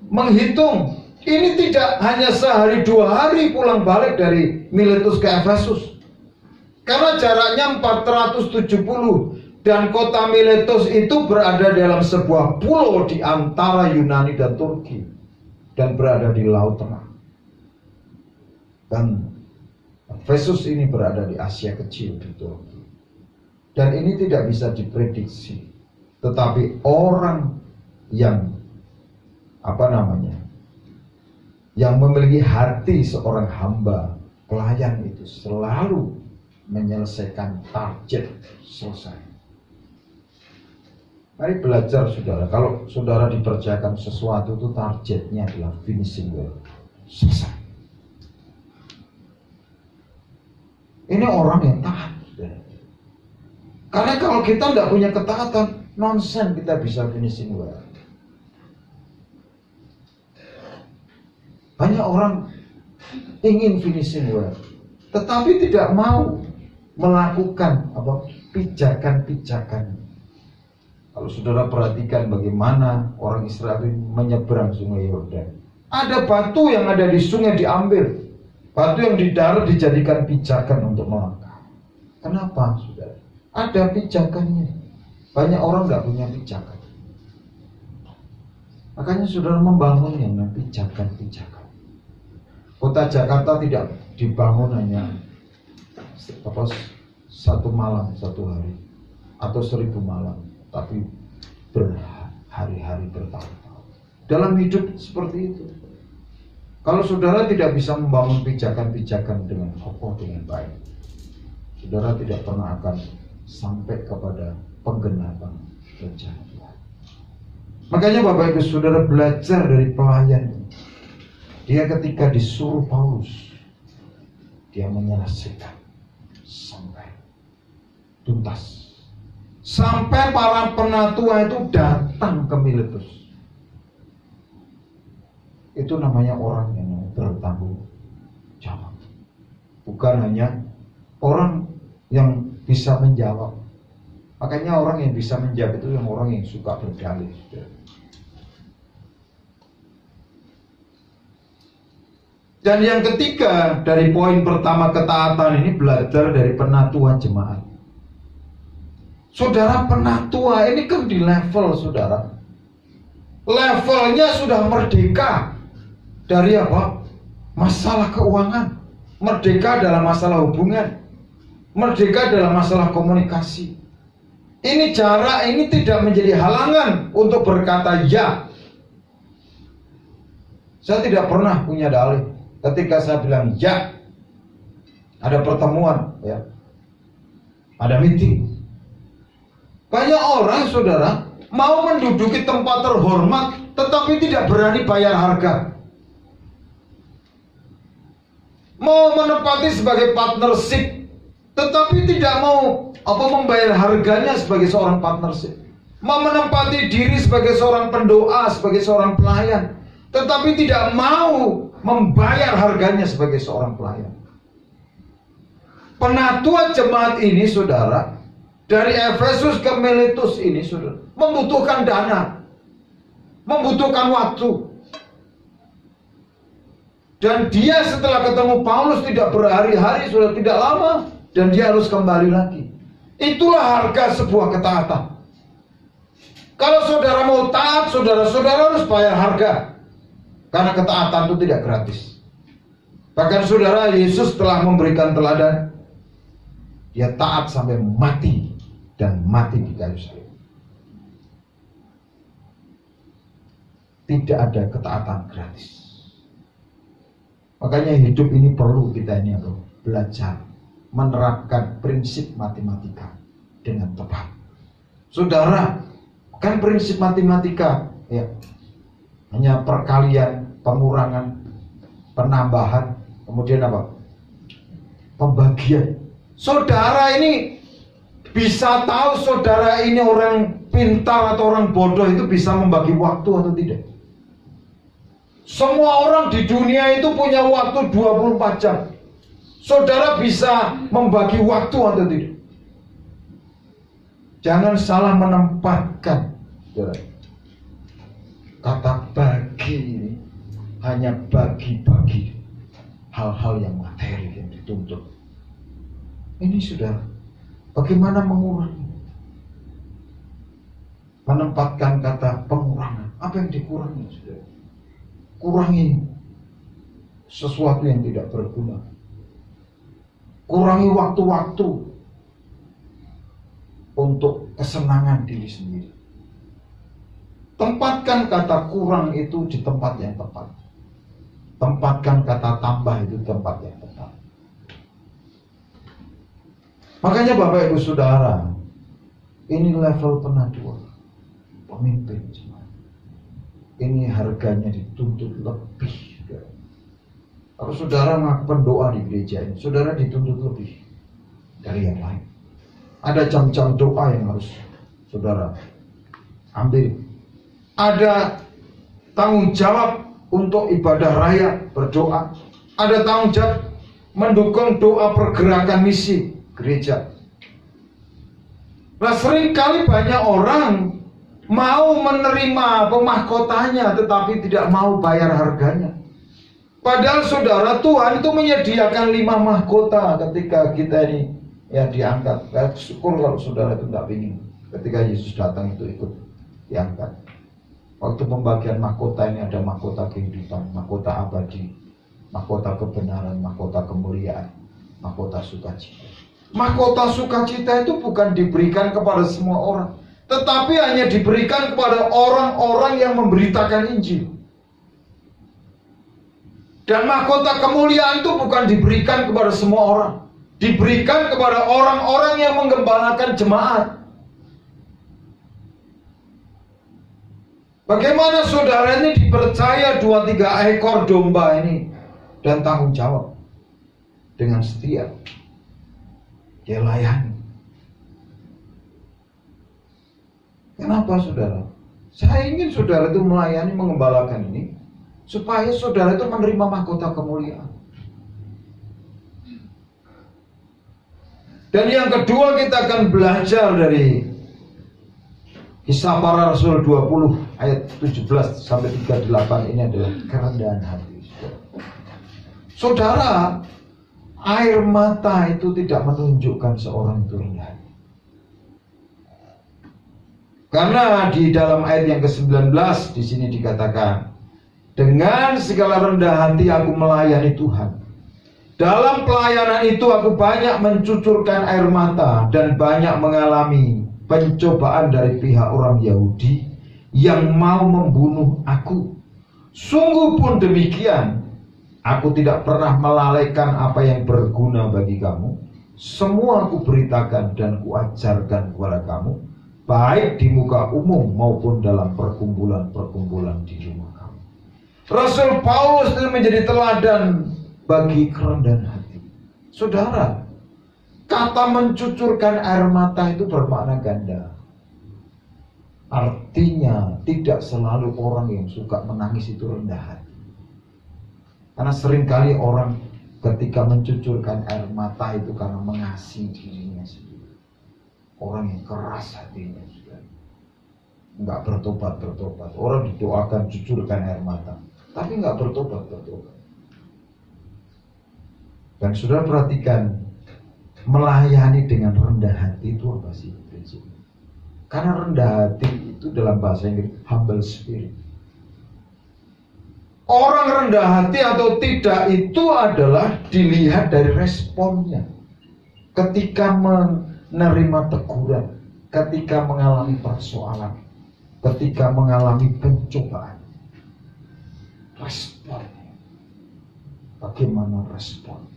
menghitung, ini tidak hanya sehari 2 hari pulang balik dari Miletus ke Efesus. Karena jaraknya 470 dan kota Miletus itu berada dalam sebuah pulau di antara Yunani dan Turki dan berada di Laut Tengah. Dan Efesus ini berada di Asia Kecil di Turki. Dan ini tidak bisa diprediksi. Tetapi orang yang yang memiliki hati seorang hamba pelayan itu selalu menyelesaikan target selesai. Mari belajar saudara, kalau saudara dipercayakan sesuatu itu targetnya adalah finishing well, selesai. Ini orang yang taat, saudara. Karena kalau kita tidak punya ketaatan, nonsen kita bisa finishing well. Banyak orang ingin finishing well, tetapi tidak mau melakukan pijakan-pijakan. Kalau saudara perhatikan bagaimana orang Israel menyeberang sungai Yordan, ada batu yang ada di sungai diambil, batu yang di darat dijadikan pijakan untuk melangkah. Kenapa, saudara? Ada pijakannya. Banyak orang nggak punya pijakan. Makanya saudara membangun yang pijakan-pijakan. Kota Jakarta tidak dibangun hanya 1 malam, 1 hari atau 1000 malam, tapi berhari-hari, bertahun-tahun. Dalam hidup seperti itu. Kalau saudara tidak bisa membangun pijakan-pijakan dengan kokoh, dengan baik, saudara tidak pernah akan sampai kepada penggenapan rencana Tuhan. Makanya Bapak Ibu Saudara belajar dari pelayan. Dia ketika disuruh Paulus, dia menyelesaikan sampai tuntas. Sampai para penatua itu datang ke Miletus. Itu namanya orang yang bertanggung jawab. Bukan hanya orang yang bisa menjawab. Makanya orang yang bisa menjawab itu yang orang yang suka berdalih. Dan yang ketiga, dari poin pertama ketaatan ini belajar dari penatua jemaat. Saudara, penatua ini kan di level saudara. Levelnya sudah merdeka dari masalah keuangan, merdeka dalam masalah hubungan, merdeka dalam masalah komunikasi. Ini jarak ini tidak menjadi halangan untuk berkata ya. Saya tidak pernah punya dalih. Ketika saya bilang ya, ada pertemuan, ya, ada meeting. Banyak orang saudara mau menduduki tempat terhormat, tetapi tidak berani bayar harga. Mau menempati sebagai partnership, tetapi tidak mau membayar harganya sebagai seorang partnership. Mau menempati diri sebagai seorang pendoa, sebagai seorang pelayan, tetapi tidak mau membayar harganya sebagai seorang pelayan. Penatua jemaat ini saudara, dari Efesus ke Miletus ini saudara, membutuhkan dana, membutuhkan waktu. Dan dia setelah ketemu Paulus tidak berhari-hari, sudah tidak lama, dan dia harus kembali lagi. Itulah harga sebuah ketaatan. Kalau saudara mau taat, saudara-saudara harus bayar harga. Karena ketaatan itu tidak gratis. Bahkan saudara, Yesus telah memberikan teladan. Dia taat sampai mati, dan mati di kayu salib. Tidak ada ketaatan gratis. Makanya hidup ini perlu kita ini belajar menerapkan prinsip matematika dengan tepat. Saudara, kan prinsip matematika ya hanya perkalian, pengurangan, penambahan, kemudian pembagian. Saudara ini bisa tahu saudara ini orang pintar atau orang bodoh itu bisa membagi waktu atau tidak. Semua orang di dunia itu punya waktu 24 jam. Saudara bisa membagi waktu atau tidak? Jangan salah menempatkan, saudara. Kata bagi ini hanya bagi-bagi hal-hal yang materi yang dituntut. Ini sudah bagaimana mengurangi? Menempatkan kata pengurangan. Apa yang dikurangi, saudara? Kurangi sesuatu yang tidak berguna. Kurangi waktu-waktu untuk kesenangan diri sendiri. Tempatkan kata kurang itu di tempat yang tepat. Tempatkan kata tambah itu di tempat yang tepat. Makanya Bapak Ibu Saudara, ini level penatua, pemimpin jemaat. Ini harganya dituntut lebih. Kalau saudara melakukan doa di gereja ini, saudara dituntut lebih dari yang lain. Ada jam-jam doa yang harus saudara ambil. Ada tanggung jawab untuk ibadah raya berdoa. Ada tanggung jawab mendukung doa pergerakan misi gereja. Nah, seringkali banyak orang mau menerima pemahkotanya tetapi tidak mau bayar harganya. Padahal saudara, Tuhan itu menyediakan 5 mahkota ketika kita ini ya diangkat. Syukur kalau saudara itu tidak ingin ketika Yesus datang itu ikut diangkat. Waktu pembagian mahkota ini ada mahkota kehidupan, mahkota abadi, mahkota kebenaran, mahkota kemuliaan, mahkota sukacita. Mahkota sukacita itu bukan diberikan kepada semua orang, tetapi hanya diberikan kepada orang-orang yang memberitakan Injil. Dan mahkota kemuliaan itu bukan diberikan kepada semua orang, diberikan kepada orang-orang yang menggembalakan jemaat. Bagaimana saudara ini dipercaya 2-3 ekor domba ini dan tanggung jawab dengan setia dia layani. Kenapa saudara? Saya ingin saudara itu melayani, mengembalakan ini supaya saudara itu menerima mahkota kemuliaan. Dan yang kedua, kita akan belajar dari Kisah Para Rasul 20 ayat 17 sampai 38. Ini adalah kerendahan hati. Saudara, air mata itu tidak menunjukkan seorang itu rendah hati. Karena di dalam ayat yang ke-19 di sini dikatakan, dengan segala rendah hati aku melayani Tuhan. Dalam pelayanan itu aku banyak mencucurkan air mata dan banyak mengalami pencobaan dari pihak orang Yahudi yang mau membunuh aku. Sungguh pun demikian, aku tidak pernah melalaikan apa yang berguna bagi kamu. Semua aku beritakan dan kuajarkan kepada kamu, baik di muka umum maupun dalam perkumpulan-perkumpulan di rumah kamu. Rasul Paulus itu menjadi teladan bagi kerendahan hati. Saudara, kata mencucurkan air mata itu bermakna ganda. Artinya tidak selalu orang yang suka menangis itu rendah hati. Karena seringkali orang ketika mencucurkan air mata itu karena mengasihi dirinya sendiri. Orang yang keras hatinya sudah nggak bertobat. Orang didoakan cucurkan air mata, tapi nggak bertobat. Dan saudara perhatikan, melayani dengan rendah hati itu apa sih prinsipnya? Karena rendah hati itu dalam bahasa Inggris humble spirit. Orang rendah hati atau tidak itu adalah dilihat dari responnya ketika menerima teguran, ketika mengalami persoalan, ketika mengalami pencobaan. Responnya, bagaimana respon?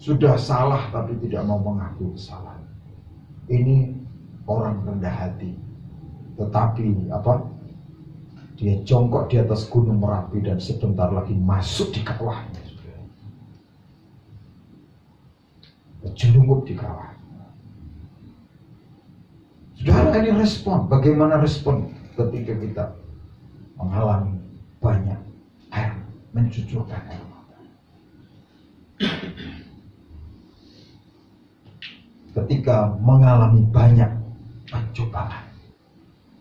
Sudah salah tapi tidak mau mengaku kesalahan. Ini orang rendah hati. Tetapi apa? Dia jongkok di atas gunung Merapi dan sebentar lagi masuk di kawahnya. Berjelungup di kawah. Saudara, ini respon. Bagaimana respon ketika kita mengalami banyak air, mencucurkan air mata? ketika mengalami banyak pencobaan.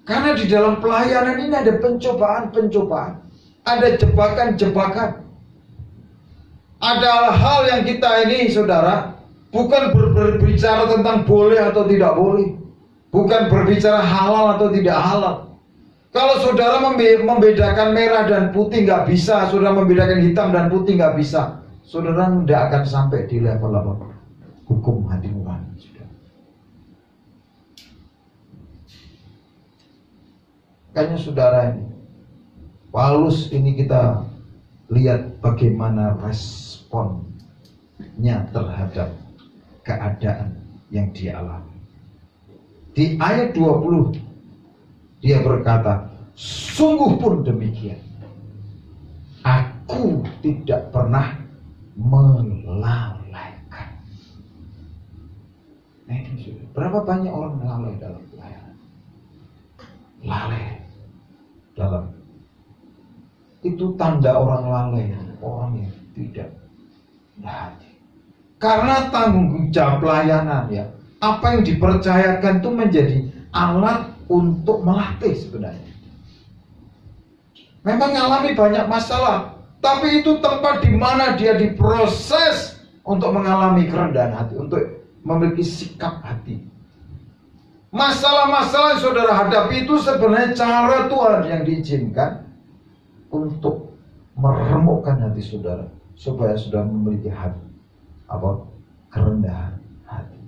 Karena di dalam pelayanan ini ada pencobaan-pencobaan, ada jebakan-jebakan. Ada hal yang kita ini, saudara, bukan berbicara tentang boleh atau tidak boleh, bukan berbicara halal atau tidak halal. Kalau saudara membedakan merah dan putih nggak bisa, saudara membedakan hitam dan putih nggak bisa, saudara tidak akan sampai di level apa? Hukum hati nurani. Kayaknya saudara ini, Paulus ini kita lihat bagaimana responnya terhadap keadaan yang dia alami. Di ayat 20 dia berkata, sungguh pun demikian, aku tidak pernah melalaikan. Berapa banyak orang lalai dalam pelayanan? Lalai dalam itu tanda orang lalai, orang yang tidak hati. Karena tanggung jawab pelayanan ya, apa yang dipercayakan itu menjadi alat untuk melatih sebenarnya. Memang mengalami banyak masalah, tapi itu tempat di mana dia diproses untuk mengalami kerendahan hati, untuk memiliki sikap hati. Masalah-masalah yang saudara hadapi itu sebenarnya cara Tuhan yang diizinkan untuk meremukkan hati saudara, supaya saudara memiliki hati kerendahan hati.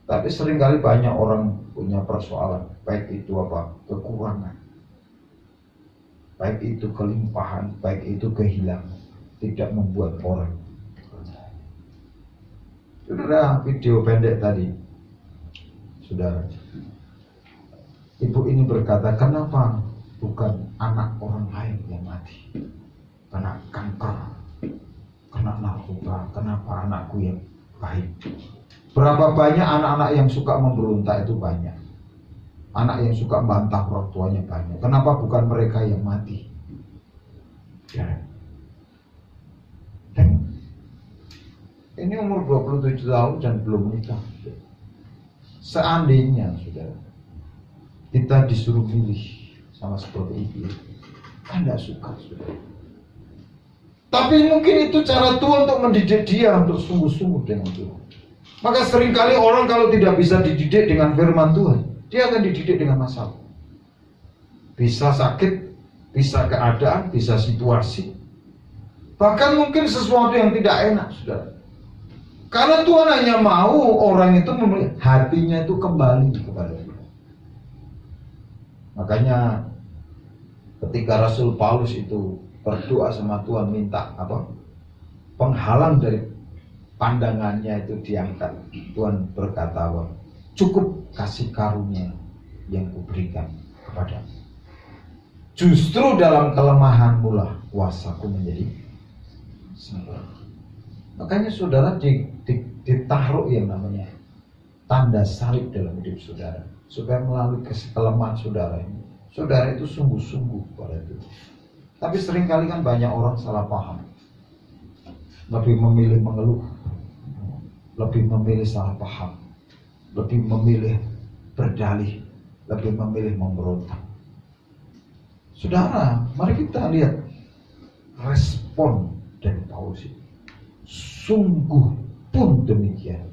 Tapi seringkali banyak orang punya persoalan, baik itu kekurangan, baik itu kelimpahan, baik itu kehilangan, tidak membuat orang rendah. Saudara, video pendek tadi, saudara, ibu ini berkata, kenapa bukan anak orang lain yang mati? Kena kanker, kena narkoba, kenapa anakku yang baik? Berapa banyak anak-anak yang suka memberontak itu banyak. Anak yang suka membantah orang tuanya banyak. Kenapa bukan mereka yang mati? Ya. Dan ini umur 27 tahun dan belum menikah. Seandainya saudara, kita disuruh milih sama seperti itu, kan gak suka saudara. Tapi mungkin itu cara Tuhan untuk mendidik dia untuk sungguh-sungguh dengan Tuhan. Maka seringkali orang kalau tidak bisa dididik dengan firman Tuhan, dia akan dididik dengan masalah. Bisa sakit, bisa keadaan, bisa situasi, bahkan mungkin sesuatu yang tidak enak, saudara. Karena Tuhan hanya mau orang itu hatinya itu kembali kepada Dia. Makanya ketika Rasul Paulus itu berdoa sama Tuhan, minta penghalang dari pandangannya itu diangkat, Tuhan berkata, cukup kasih karunia yang kuberikan kepadamu. Justru dalam kelemahanmu lah kuasaku menjadi sempurna. Makanya saudara ditaruh yang namanya tanda salib dalam hidup saudara, supaya melalui kelemahan saudara ini, saudara itu sungguh-sungguh pada itu. Tapi seringkali kan banyak orang salah paham, lebih memilih mengeluh, lebih memilih salah paham, lebih memilih berdalih, lebih memilih memberontak. Saudara, mari kita lihat respon dari Paulus ini. Sungguh pun demikian,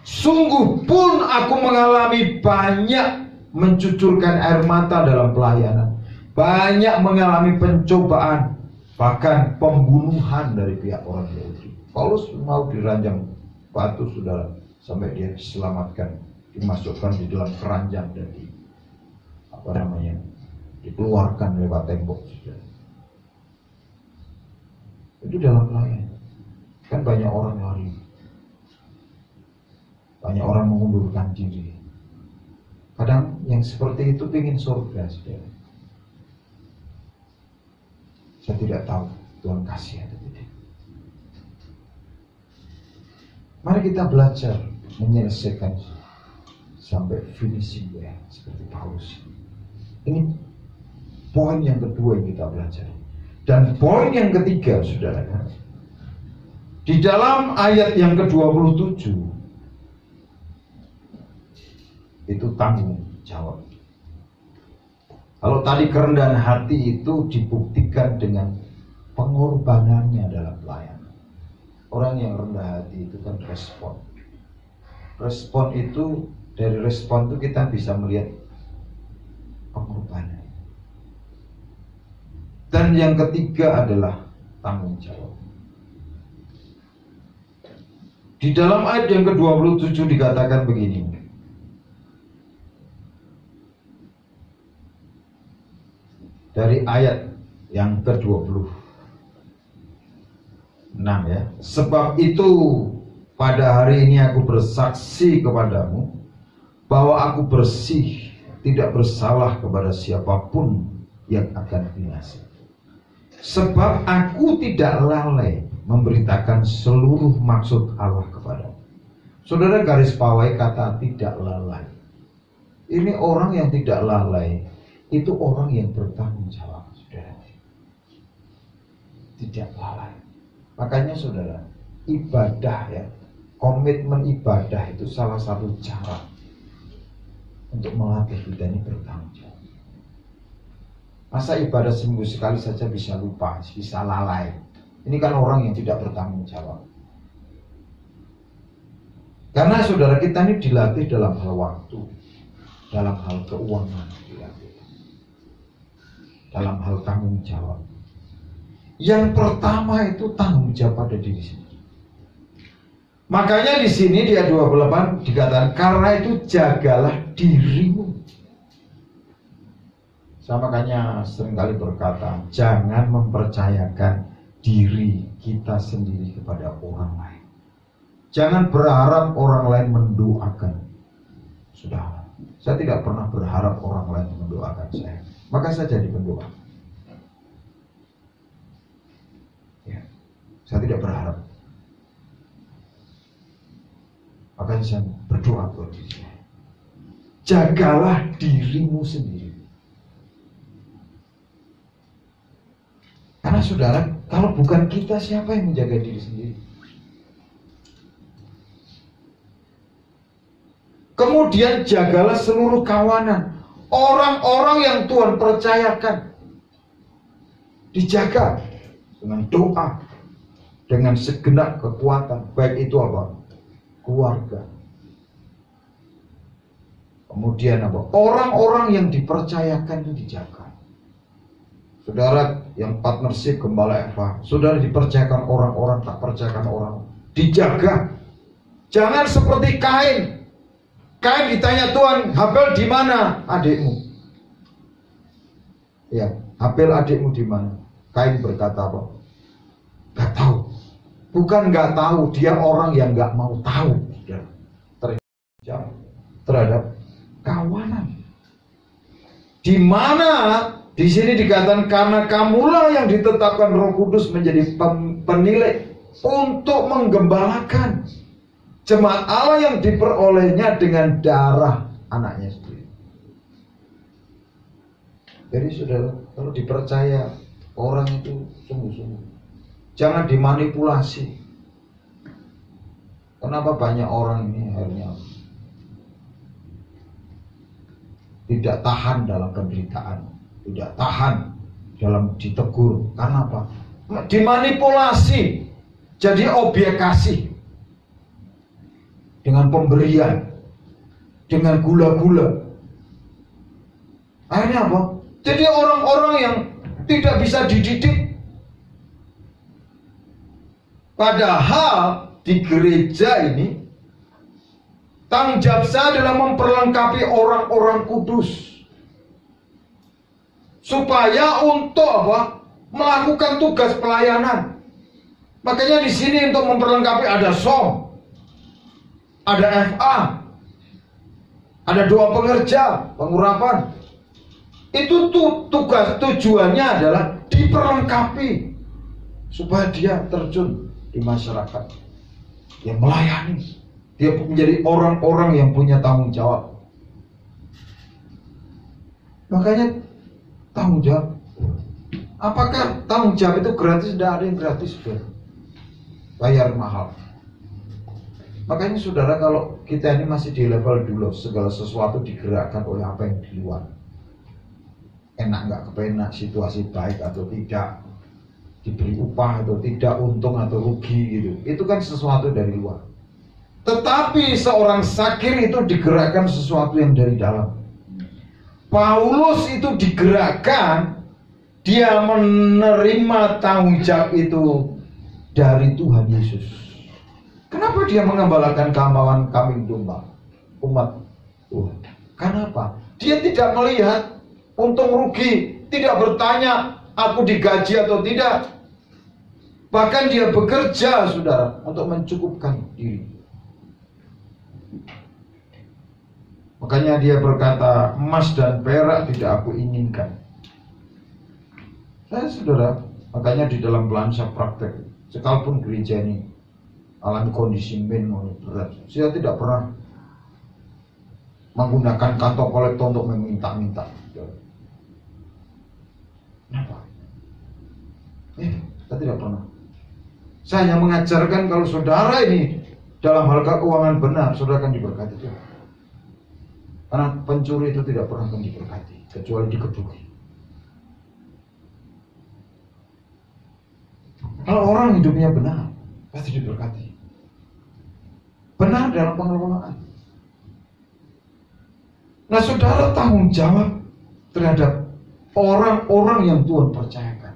sungguh pun aku mengalami banyak mencucurkan air mata dalam pelayanan, banyak mengalami pencobaan, bahkan pembunuhan dari pihak orang Yahudi. Paulus mau diranjang batu saudara, sampai dia diselamatkan, dimasukkan di dalam keranjang dan dikeluarkan lewat tembok saudara. Itu dalam pelayanan. Kan banyak orang lari, banyak orang mengundurkan diri. Kadang yang seperti itu ingin surga saudara. Saya tidak tahu Tuhan kasih atau tidak. Mari kita belajar menyelesaikan sampai finishing ya, seperti Paulus. Ini poin yang kedua yang kita belajar. Dan poin yang ketiga, saudara, di dalam ayat yang ke-27, Itu tanggung jawab. Kalau tadi kerendahan hati itu dibuktikan dengan pengorbanannya dalam pelayanan. Orang yang rendah hati itu kan respon. Respon itu, dari respon itu kita bisa melihat pengorbanan. Dan yang ketiga adalah tanggung jawab. Di dalam ayat yang ke-27 dikatakan begini. Dari ayat yang ke-26 ya. Sebab itu pada hari ini aku bersaksi kepadamu bahwa aku bersih, tidak bersalah kepada siapapun yang akan binasa. Sebab aku tidak lalai memberitakan seluruh maksud Allah kepadamu. Saudara garis bawahi kata tidak lalai. Ini orang yang tidak lalai, itu orang yang bertanggung jawab, saudara. Tidak lalai. Makanya saudara, ibadah ya, komitmen ibadah itu salah satu cara untuk melatih kita ini bertanggung jawab. Masa ibadah seminggu sekali saja bisa lupa, bisa lalai. Ini kan orang yang tidak bertanggung jawab. Karena saudara kita ini dilatih dalam hal waktu, dalam hal keuangan, dalam hal tanggung jawab. Yang pertama itu tanggung jawab pada diri sendiri. Makanya di sini di ayat 28 dikatakan karena itu jagalah dirimu. Saya makanya seringkali berkata jangan mempercayakan diri kita sendiri kepada orang lain. Jangan berharap orang lain mendoakan. Sudah, saya tidak pernah berharap orang lain mendoakan saya. Maka saya jadi pendoa. Ya, saya tidak berharap. Makanya saya berdoa buat diri saya. Jagalah dirimu sendiri. Karena saudara, kalau bukan kita, siapa yang menjaga diri sendiri? Kemudian jagalah seluruh kawanan, orang-orang yang Tuhan percayakan. Dijaga dengan doa, dengan segenap kekuatan, baik itu apa? Keluarga. Kemudian apa? Orang-orang yang dipercayakan itu dijaga. Saudara yang partnership Gembala Eva, saudara dipercayakan orang-orang, tak percayakan orang, dijaga. Jangan seperti Kain. Kain ditanya Tuhan, Habel di mana adikmu? Ya, Habel adikmu di mana? Kain berkata apa? Gak tahu. Bukan gak tahu, dia orang yang gak mau tahu. Terhadap kawanan. Di mana? Di sini dikatakan karena kamulah yang ditetapkan Roh Kudus menjadi penilai untuk menggembalakan jemaat Allah yang diperolehnya dengan darah anaknya sendiri. Jadi saudara, kalau dipercaya orang itu sungguh-sungguh, jangan dimanipulasi. Kenapa banyak orang ini akhirnya tidak tahan dalam penderitaan, tidak tahan dalam ditegur? Karena apa? Dimanipulasi, jadi objek kasih dengan pemberian, dengan gula-gula. Akhirnya apa? Jadi orang-orang yang tidak bisa dididik. Padahal di gereja ini tanggung jawab saya adalah memperlengkapi orang-orang kudus supaya untuk apa? Melakukan tugas pelayanan. Makanya di sini untuk memperlengkapi ada SOM, ada FA, ada doa pengerja, pengurapan. Itu tugas, tujuannya adalah diperlengkapi supaya dia terjun di masyarakat yang melayani. Dia menjadi orang-orang yang punya tanggung jawab. Makanya tanggung jawab. Apakah tanggung jawab itu gratis? Tidak ada yang gratis, bayar mahal. Makanya saudara, kalau kita ini masih di level dulu, segala sesuatu digerakkan oleh apa yang di luar. Enak nggak kepenak, situasi baik atau tidak, diberi upah atau tidak, untung atau rugi gitu. Itu kan sesuatu dari luar. Tetapi seorang sakir itu digerakkan sesuatu yang dari dalam. Paulus itu digerakkan, dia menerima tanggung jawab itu dari Tuhan Yesus. Kenapa dia mengembalakan kemauan kambing domba umat Tuhan? Kenapa? Dia tidak melihat untung rugi, tidak bertanya aku digaji atau tidak. Bahkan dia bekerja, saudara, untuk mencukupkan diri. Makanya dia berkata, emas dan perak tidak aku inginkan. Saudara, makanya di dalam belanja praktek, sekalipun gereja ini alami kondisi berat, saya tidak pernah menggunakan kantong kolektor untuk meminta-minta. Kenapa? Saya tidak pernah. Saya hanya mengajarkan kalau saudara ini dalam hal keuangan benar, saudara akan diberkati Tuhan. Karena pencuri itu tidak pernah akan diberkati, kecuali dikebuki. Kalau orang hidupnya benar, pasti diberkati. Benar dalam pengelolaan. Nah, saudara, tanggung jawab terhadap orang-orang yang Tuhan percayakan.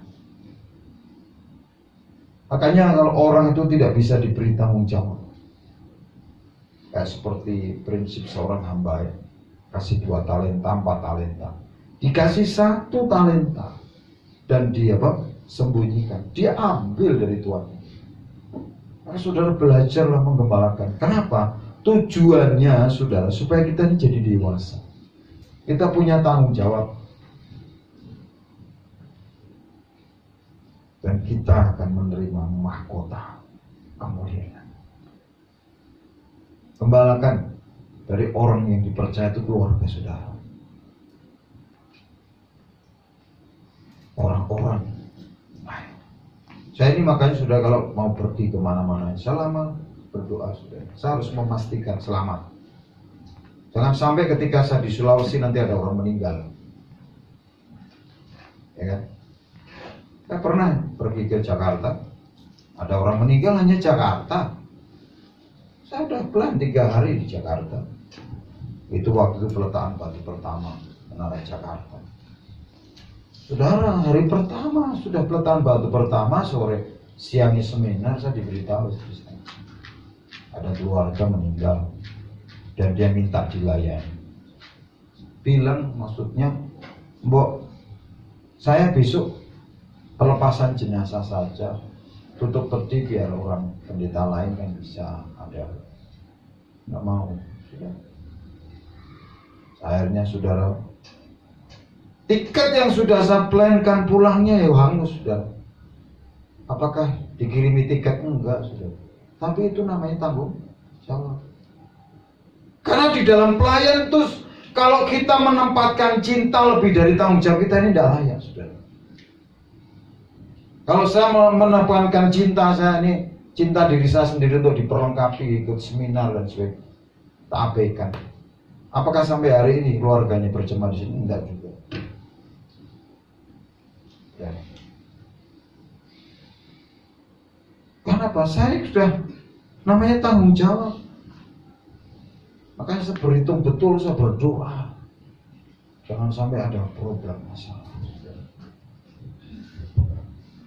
Makanya kalau orang itu tidak bisa diberi tanggung jawab, kayak seperti prinsip seorang hamba ya, kasih 2 talenta, 4 talenta, dikasih 1 talenta dan dia sembunyikan, dia ambil dari Tuhan. Maka saudara belajarlah menggembalakan. Kenapa? Tujuannya saudara supaya kita ini jadi dewasa. Kita punya tanggung jawab. Dan kita akan menerima mahkota kemuliaan. Gembalakan dari orang yang dipercaya itu keluarga saudara. Orang-orang. Saya ini makanya sudah kalau mau pergi kemana-mana, selama berdoa sudah, saya harus memastikan selamat. Jangan sampai ketika saya di Sulawesi nanti ada orang meninggal, ya kan? Saya pernah pergi ke Jakarta, ada orang meninggal hanya Jakarta. Saya udah plan 3 hari di Jakarta. Itu waktu itu peletakan batu pertama menara Jakarta. Saudara, hari pertama sudah peletakan batu pertama, sore siangnya seminar saya diberitahu ada keluarga meninggal dan dia minta dilayani. Bilang maksudnya, Mbok, saya besok pelepasan jenazah saja, tutup peti biar orang pendeta lain kan bisa ada. Nggak mau, sudah. Akhirnya saudara, tiket yang sudah saya plankan pulangnya ya hangus sudah. Apakah dikirimi tiket? Enggak sudah. Tapi itu namanya tanggung jawab. Karena di dalam pelayan itu kalau kita menempatkan cinta lebih dari tanggung jawab kita ini tidak layak sudah. Kalau saya menempatkan cinta saya ini, cinta diri saya sendiri untuk diperlengkapi, ikut seminar dan sebagainya, tak abaikan. Apakah sampai hari ini keluarganya berjemaah di sini? Enggak juga. Ya. Kenapa? Saya sudah namanya tanggung jawab. Makanya saya berhitung betul, saya berdoa. Jangan sampai ada problem masalah.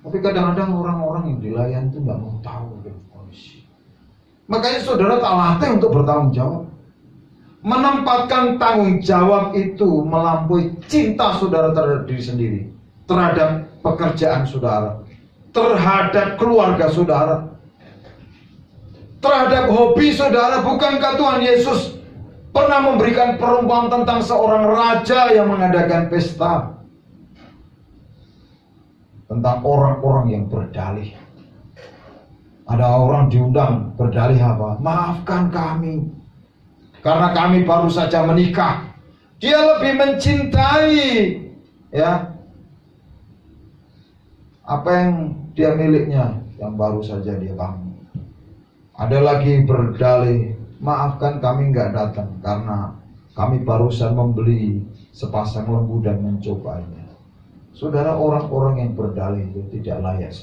Tapi kadang-kadang orang-orang yang dilayani itu nggak mau tahu kondisi. Makanya saudara tak latih untuk bertanggung jawab. Menempatkan tanggung jawab itu melampaui cinta saudara terhadap diri sendiri, terhadap pekerjaan saudara, terhadap keluarga saudara, terhadap hobi saudara. Bukankah Tuhan Yesus pernah memberikan perumpamaan tentang seorang raja yang mengadakan pesta, tentang orang-orang yang berdalih. Ada orang diundang berdalih apa? Maafkan kami karena kami baru saja menikah. Dia lebih mencintai ya apa yang dia miliknya yang baru saja dia bangun. Ada lagi berdalih, maafkan kami nggak datang karena kami barusan membeli sepasang lembu dan mencobanya. Saudara, orang-orang yang berdalih itu tidak layak.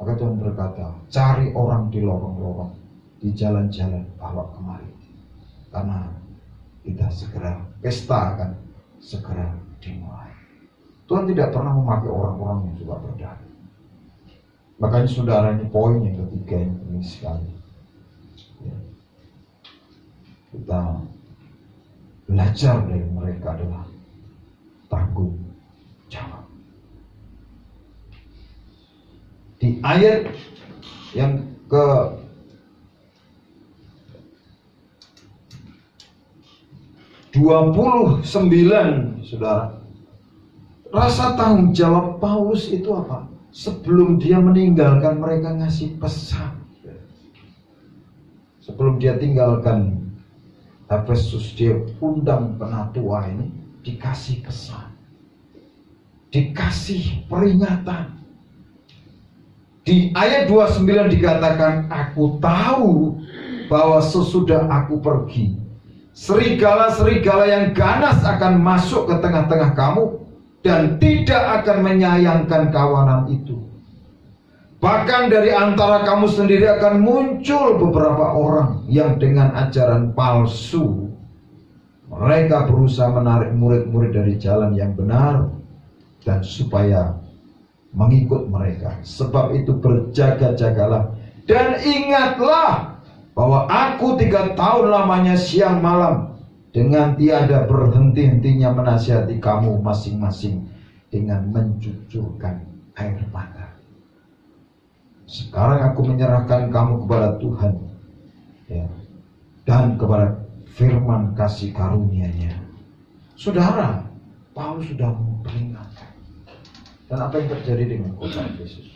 Maka Tuhan berkata, cari orang di lorong-lorong, di jalan-jalan, bawa kemari. Karena kita segera, pesta akan segera dimulai. Tuhan tidak pernah memakai orang-orang yang suka berdalih. Makanya saudara, ini poin yang ketiga yang penting sekali. Ya. Kita belajar dari mereka adalah tanggung jawab. Di ayat yang ke 29, saudara, rasa tanggung jawab Paulus itu apa? Sebelum dia meninggalkan mereka ngasih pesan. Sebelum dia tinggalkan Efesus, dia undang penatua ini, dikasih pesan, dikasih peringatan. Di ayat 29 dikatakan, aku tahu bahwa sesudah aku pergi, serigala-serigala yang ganas akan masuk ke tengah-tengah kamu dan tidak akan menyayangkan kawanan itu. Bahkan dari antara kamu sendiri akan muncul beberapa orang yang dengan ajaran palsu, mereka berusaha menarik murid-murid dari jalan yang benar dan supaya mengikut mereka. Sebab itu berjaga-jagalah dan ingatlah bahwa aku 3 tahun lamanya siang malam dengan tiada berhenti-hentinya menasihati kamu masing-masing dengan mencucurkan air mata. Sekarang aku menyerahkan kamu kepada Tuhan, ya, dan kepada firman kasih karunia-Nya. Saudara, Paulus sudah memperingatkan. Dan apa yang terjadi dengan kota Efesus?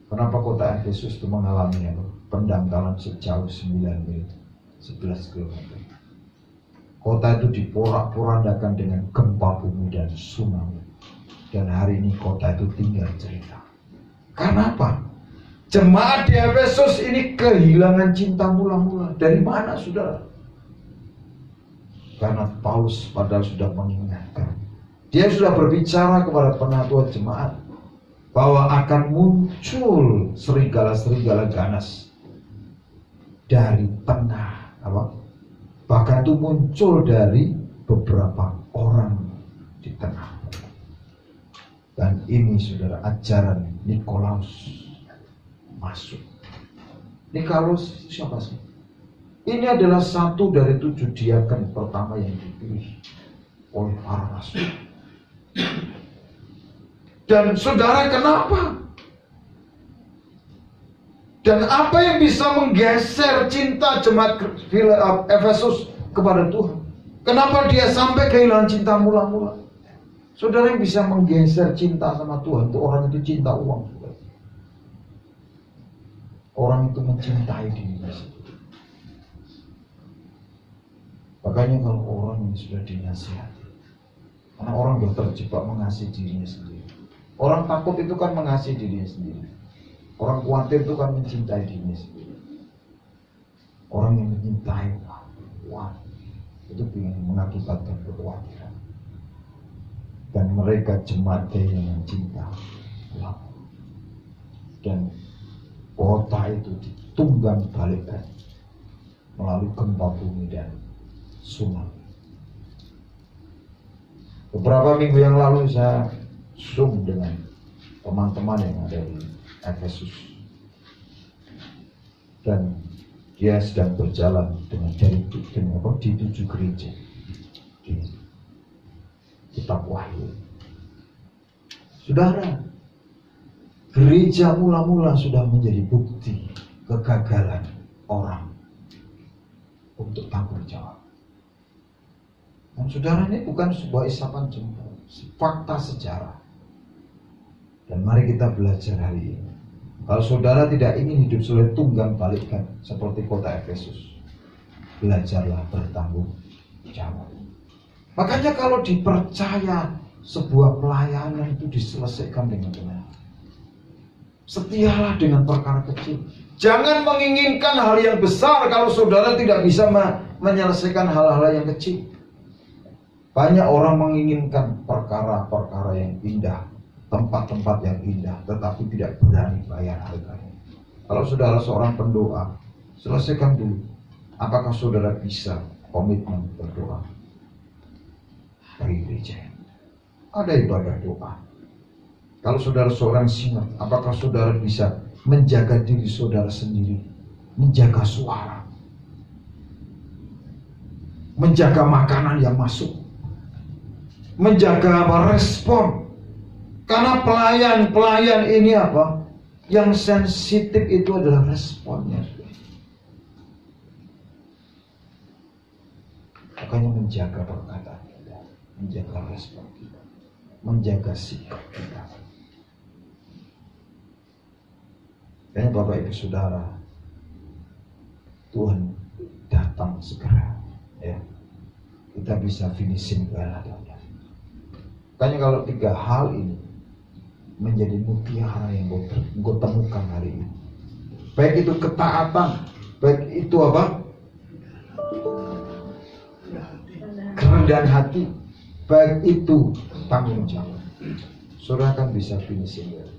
Kenapa kota Efesus itu mengalami pendangkalan sejauh 9 mil, 11 km? Kota itu diporak-porandakan dengan gempa bumi dan tsunami. Dan hari ini kota itu tinggal cerita. Karena apa? Jemaat di Efesus ini kehilangan cinta mula-mula. Dari mana, saudara? Karena Paulus padahal sudah mengingatkan. Dia sudah berbicara kepada penatua jemaat bahwa akan muncul serigala-serigala ganas dari tengah, bahkan itu muncul dari beberapa orang di tengah. Dan ini, saudara, ajaran Nikolaus masuk. Nikolaus siapa sih? Ini adalah satu dari 7 diaken pertama yang dipilih oleh para rasul. Dan saudara, kenapa? Dan apa yang bisa menggeser cinta jemaat Efesus kepada Tuhan? Kenapa dia sampai kehilangan cinta mula-mula? Saudara, yang bisa menggeser cinta sama Tuhan itu orang itu cinta uang. Orang itu mencintai dirinya sendiri. Makanya kalau orang yang sudah dinasihati, karena orang sudah terjebak mengasihi dirinya sendiri. Orang takut itu kan mengasihi dirinya sendiri. Orang khawatir itu kan mencintai dirinya sendiri. Orang yang mencintai uang itu mengakibatkan kekhawatiran. Dan mereka jemaat yang cinta uang. Dan kota itu ditunggang balikkan melalui gempa bumi dan tsunami. Beberapa minggu yang lalu saya Zoom dengan teman-teman yang ada di Efesus, dan dia sedang berjalan dengan di 7 gereja di kitab Wahyu. Saudara, gereja mula-mula sudah menjadi bukti kegagalan orang untuk tanggung jawab. Dan saudara, ini bukan sebuah isapan jempol, fakta sejarah. Dan mari kita belajar hari ini. Kalau saudara tidak ingin hidup sulit tunggang balikkan seperti kota Efesus, belajarlah bertanggung jawab. Makanya kalau dipercaya sebuah pelayanan itu diselesaikan dengan benar. Setialah dengan perkara kecil. Jangan menginginkan hal yang besar kalau saudara tidak bisa menyelesaikan hal-hal yang kecil. Banyak orang menginginkan perkara-perkara yang indah, tempat-tempat yang indah, tetapi tidak berani bayar harganya. Kalau saudara seorang pendoa, selesaikan dulu. Apakah saudara bisa komitmen berdoa? Bagi gereja, ada ibadah doa. Kalau saudara seorang singa, apakah saudara bisa menjaga diri saudara sendiri, menjaga suara, menjaga makanan yang masuk, menjaga respon? Karena pelayan ini apa? Yang sensitif itu adalah responnya. Makanya menjaga perkataan kita, menjaga respon kita, menjaga sikap kita. Kayaknya Bapak Ibu Saudara, Tuhan datang segera, ya. Kita bisa finishing well. Makanya kalau 3 hal ini menjadi mutiara yang gue temukan hari ini, baik itu ketaatan, baik itu apa? Kerendahan hati, baik itu tanggung jawab, saudara akan bisa finishing well.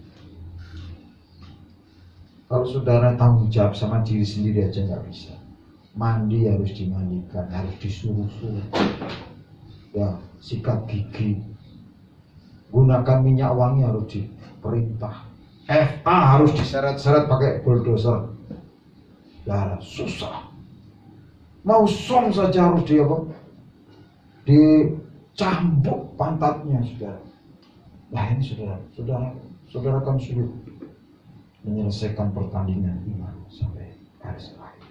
Kalau saudara tanggung jawab sama diri sendiri aja nggak bisa. Mandi harus dimandikan, harus disuruh-suruh. Ya, sikat gigi, gunakan minyak wangi harus diperintah. FA harus diseret-seret pakai bulldozer. Ya, susah. Mau som saja harus dicambuk pantatnya, saudara. Nah ini saudara kan sulit menyelesaikan pertandingan iman sampai garis akhir.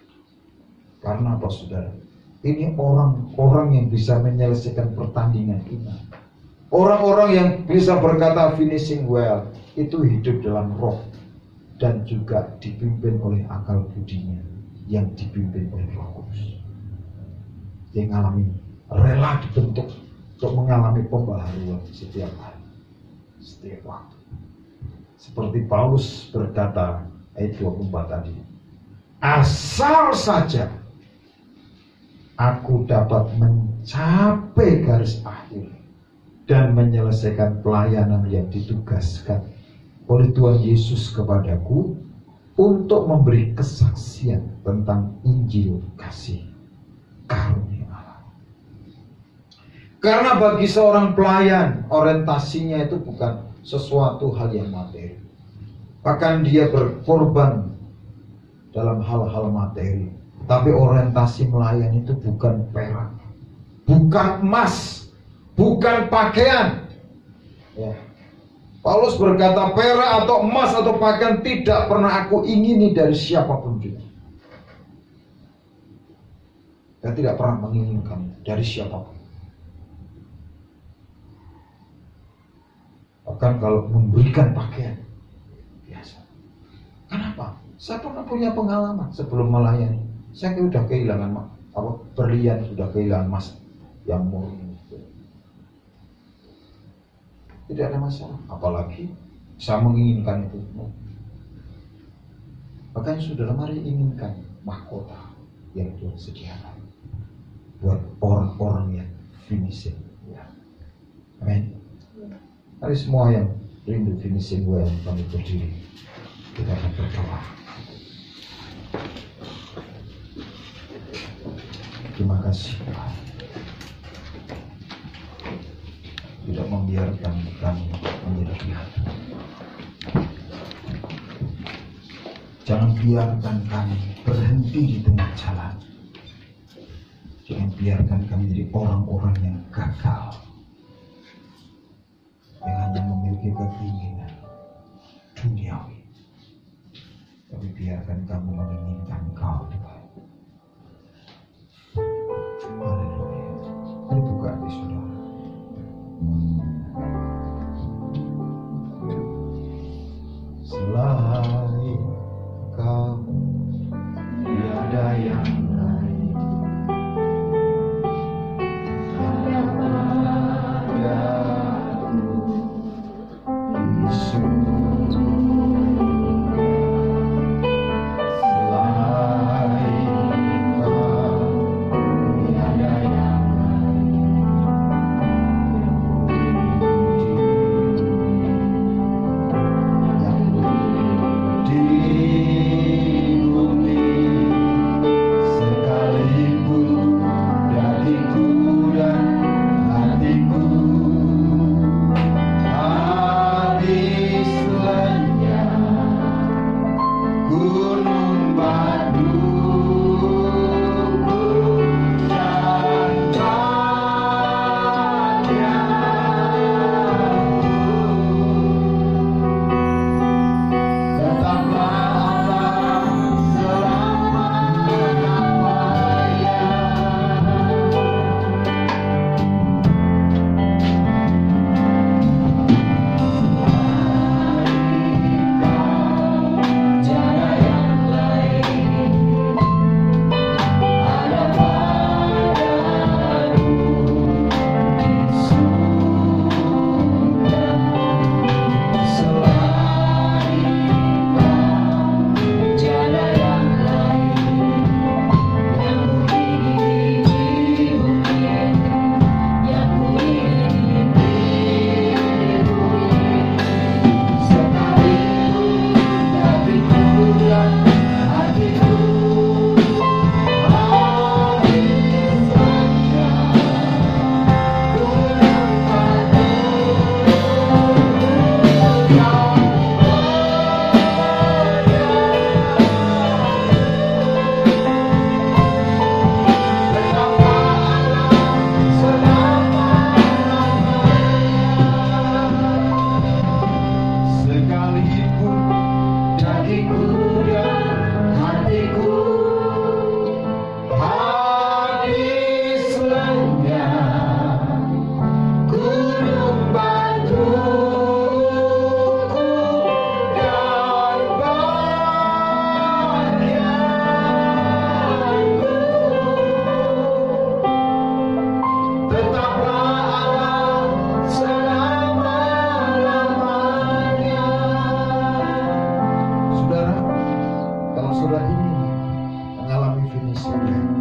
Karena apa, saudara? Ini orang-orang yang bisa menyelesaikan pertandingan iman. Orang-orang yang bisa berkata finishing well itu hidup dalam roh dan juga dipimpin oleh akal budinya yang dipimpin oleh Roh Kudus. Yang mengalami rela dibentuk untuk mengalami pembaharuan setiap hari, setiap waktu. Seperti Paulus berkata ayat 24 tadi, asal saja aku dapat mencapai garis akhir dan menyelesaikan pelayanan yang ditugaskan oleh Tuhan Yesus kepadaku untuk memberi kesaksian tentang Injil kasih karunia Allah. Karena bagi seorang pelayan, orientasinya itu bukan sesuatu hal yang materi. Bahkan dia berkorban dalam hal-hal materi. Tapi orientasi melayani itu bukan perak, bukan emas, bukan pakaian. Ya. Paulus berkata, perak atau emas atau pakaian tidak pernah aku ingini dari siapapun juga. Saya tidak pernah menginginkan dari siapapun. Bahkan kalau memberikan pakaian biasa. Kenapa? Saya pernah punya pengalaman sebelum melayani. Saya sudah kehilangan berlian, sudah kehilangan emas yang murni. Tidak ada masalah. Apalagi saya menginginkan itu. Makanya saudara, mari inginkan mahkota yang Tuhan sediakan buat orang-orang yang finishing. Ya. Amin. Mari semua yang rindu finishing well, kami berdiri. Kita akan berdoa. Terima kasih Tuhan. Tidak membiarkan kami menjadi pihak. Jangan biarkan kami berhenti di tengah jalan. Jangan biarkan kami menjadi orang-orang yang gagal, yang hanya memiliki keinginan duniawi. Tapi biarkan kami menginginkan Kau, Tuhan. Haleluya. Mari buka hati saudara. Selain Kau tiada yang lain yang padaku Yesus. sudah ingin mengalami finishing line.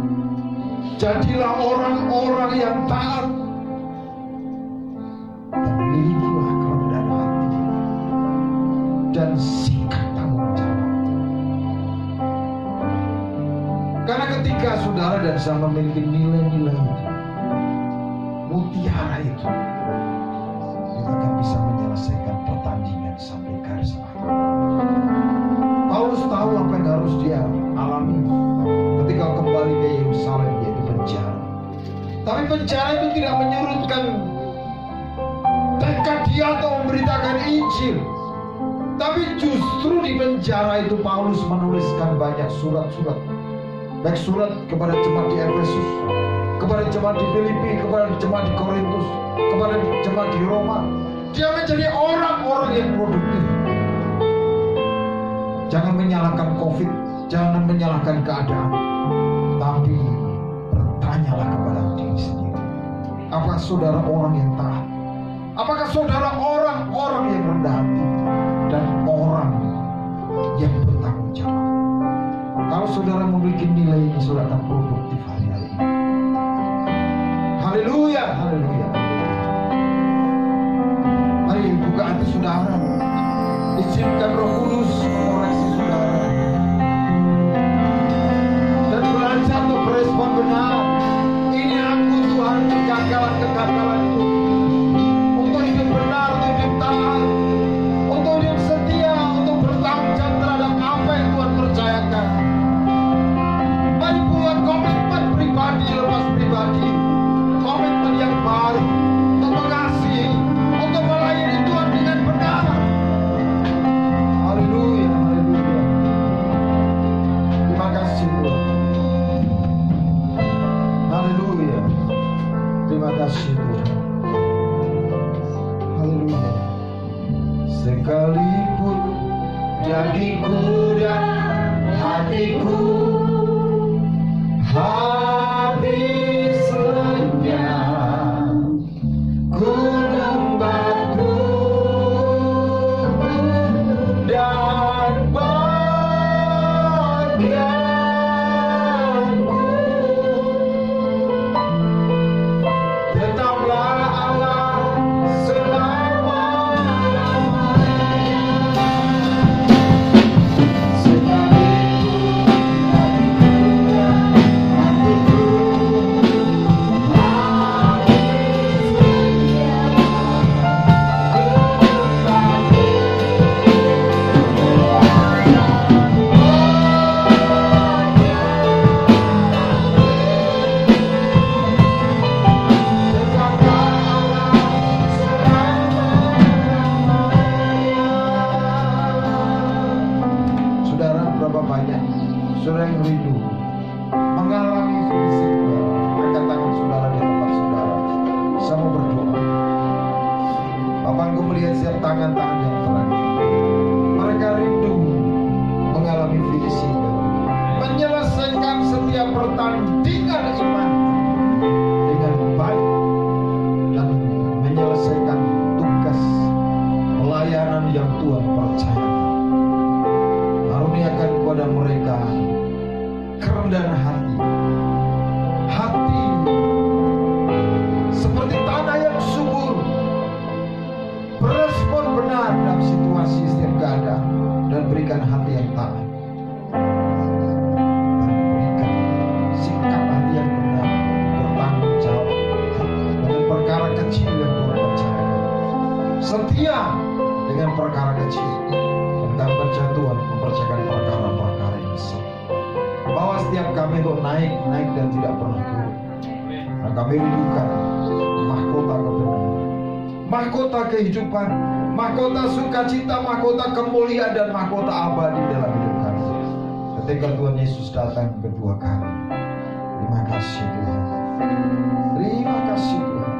Jadilah orang-orang yang taat dan milikilah kerendahan hati dan sikap tanggung jawab. Karena ketika saudara dan saya memiliki nilai-nilai itu, mutiara itu, kita akan bisa menyelesaikan pertandingan sampai garis akhir. Paulus tahu apa yang harus dia alami ketika kembali ke Yerusalem, yaitu penjara. Tapi penjara itu tidak menyurutkan tekad dia untuk memberitakan Injil. Tapi justru di penjara itu Paulus menuliskan banyak surat-surat. Baik surat kepada jemaat di Efesus, kepada jemaat di Filipi, kepada jemaat di Korintus, kepada jemaat di Roma. Dia menjadi orang-orang yang produktif. Jangan menyalahkan COVID, jangan menyalahkan keadaan, tapi bertanyalah kepada diri sendiri. Apakah saudara orang yang taat? Apakah saudara orang-orang yang rendah hati dan orang yang bertanggung jawab? Kalau saudara memiliki nilai ini, saudara akan produktif hari-hari ini. Haleluya, haleluya. Mari buka hati saudara. Izinkan Roh Kudus mengoreksi saudara. Dan belajar untuk berespon benar. Ini aku Tuhan, kegagalan-kegagalan itu. Untuk hidup benar, untuk hidup taat, untuk hidup setia, untuk bertanggung jawab terhadap apa yang Tuhan percayakan. Mari buat komitmen pribadi lepas pribadi. Komitmen yang baru untuk mengasihi, untuk melayani Tuhan dengan benar. Haleluya, haleluya. Terima kasih Tuhan. Haleluya. Terima kasih Tuhan. Haleluya. Sekalipun jadiku dan hatiku habis lenyap, gunung batu dan bagianku, tetaplah Allah selama-lamanya. Saudara, berapa banyak saudara yang rindu mengalami fisik? Angkat tangan saudara di tempat saudara. Saya mau berdoa. Bapak, Engkau melihat setiap tangan-tangan yang terangkat. Mereka rindu mengalami fisik, menyelesaikan setiap pertandingan iman dengan baik dan menyelesaikan tugas pelayanan yang Tuhan percayakan. Karuniakan kepada mereka kerendahan hati, hati seperti tanah yang subur, berespon benar dalam situasi setiap keadaan, dan berikan hati yang taat, dan berikan sikap hati yang benar, bertanggung jawab dengan perkara kecil yang Tuhan percayakan, setia dengan perkara kecil, dan tanpa Tuhan mempercayakan perkara-perkara yang besar. Bahwa setiap kami itu naik dan tidak pernah turun. Nah, kami rindukan mahkota kebenaran, mahkota kehidupan, mahkota sukacita, mahkota kemuliaan, dan mahkota abadi dalam hidup kami ketika Tuhan Yesus datang kedua kali. Terima kasih Tuhan. Terima kasih Tuhan.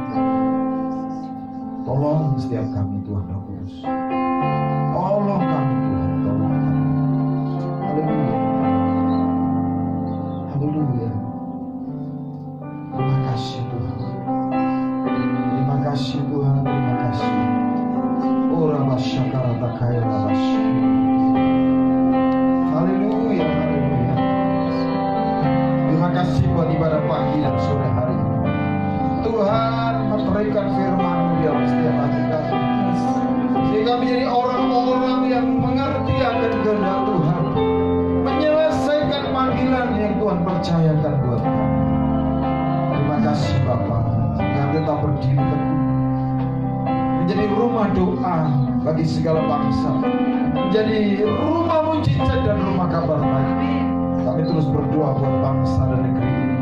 Tolong setiap kami Tuhan Roh Kudus. Tolong kami Tuhan, tolong kami. Haleluya. Haleluya. Terima kasih Tuhan. Terima kasih Tuhan, terima kasih. Ora masyakara takaya labasya. Haleluya, haleluya. Tuhan percayakan buat kami. Terima kasih Bapa, kami tetap berdiri teguh menjadi rumah doa bagi segala bangsa, menjadi rumah mujizat dan rumah kabar baik. Kami terus berdoa buat bangsa dan negeri ini.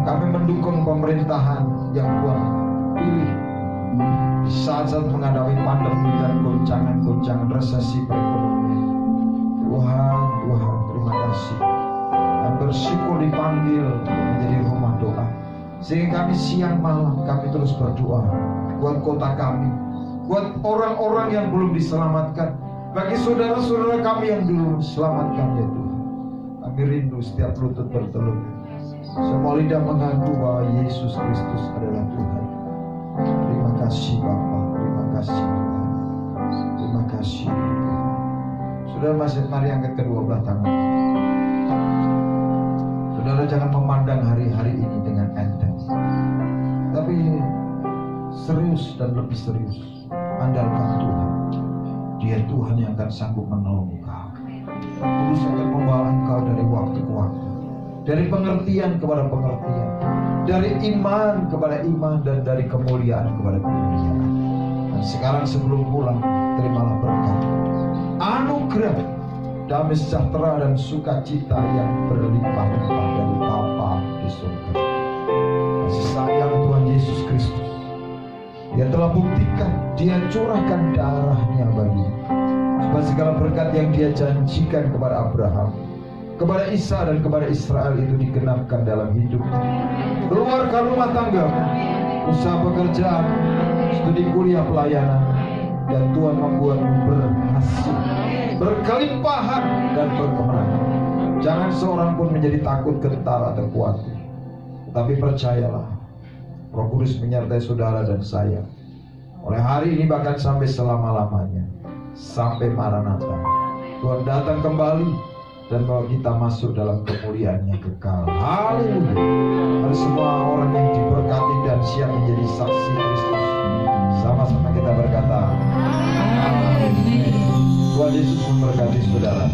Kami mendukung pemerintahan yang Tuhan pilih di saat-saat menghadapi pandemi dan goncangan-goncangan resesi perekonomian. Tuhan, terima kasih. Dan bersyukur dipanggil menjadi rumah doa. Sehingga kami siang malam kami terus berdoa buat kota kami, buat orang-orang yang belum diselamatkan, bagi saudara-saudara kami yang dulu selamatkan ya Tuhan. Kami rindu setiap lutut bertelur, semua lidah mengaku bahwa Yesus Kristus adalah Tuhan. Terima kasih Bapa, terima kasih Tuhan, terima kasih. Saudara, mari angkat kedua belah tangan. Saudara, jangan memandang hari-hari ini dengan enteng, tapi serius dan lebih serius. Andalkan Tuhan. Dia Tuhan yang akan sanggup menolong engkau. Kudus akan membawa engkau dari waktu ke waktu, dari pengertian kepada pengertian, dari iman kepada iman, dan dari kemuliaan kepada kemuliaan. Dan sekarang sebelum pulang, terimalah berkat, anugerah, damai sejahtera dan sukacita yang berlimpah-limpah dari Bapa di surga. Kasih sayang Tuhan Yesus Kristus, Dia telah buktikan, Dia curahkan darahnya bagi supaya segala berkat yang Dia janjikan kepada Abraham, kepada Isa dan kepada Israel itu digenapkan dalam hidupnya. Keluarkan rumah tangga, usaha pekerjaan, studi kuliah pelayanan, dan Tuhan membuatmu berhasil, berkelimpahan dan berkemenangan. Jangan seorang pun menjadi takut, gentar atau khawatir, tetapi percayalah, Roh Kudus menyertai saudara dan saya oleh hari ini bahkan sampai selama-lamanya, sampai Maranatha. Tuhan datang kembali dan bawa kita masuk dalam kemuliaan-Nya kekal. Haleluya. Mari semua orang yang diberkati dan siap menjadi saksi Kristus, sama-sama kita berkata amin. Tuhan Yesus memberkati saudara.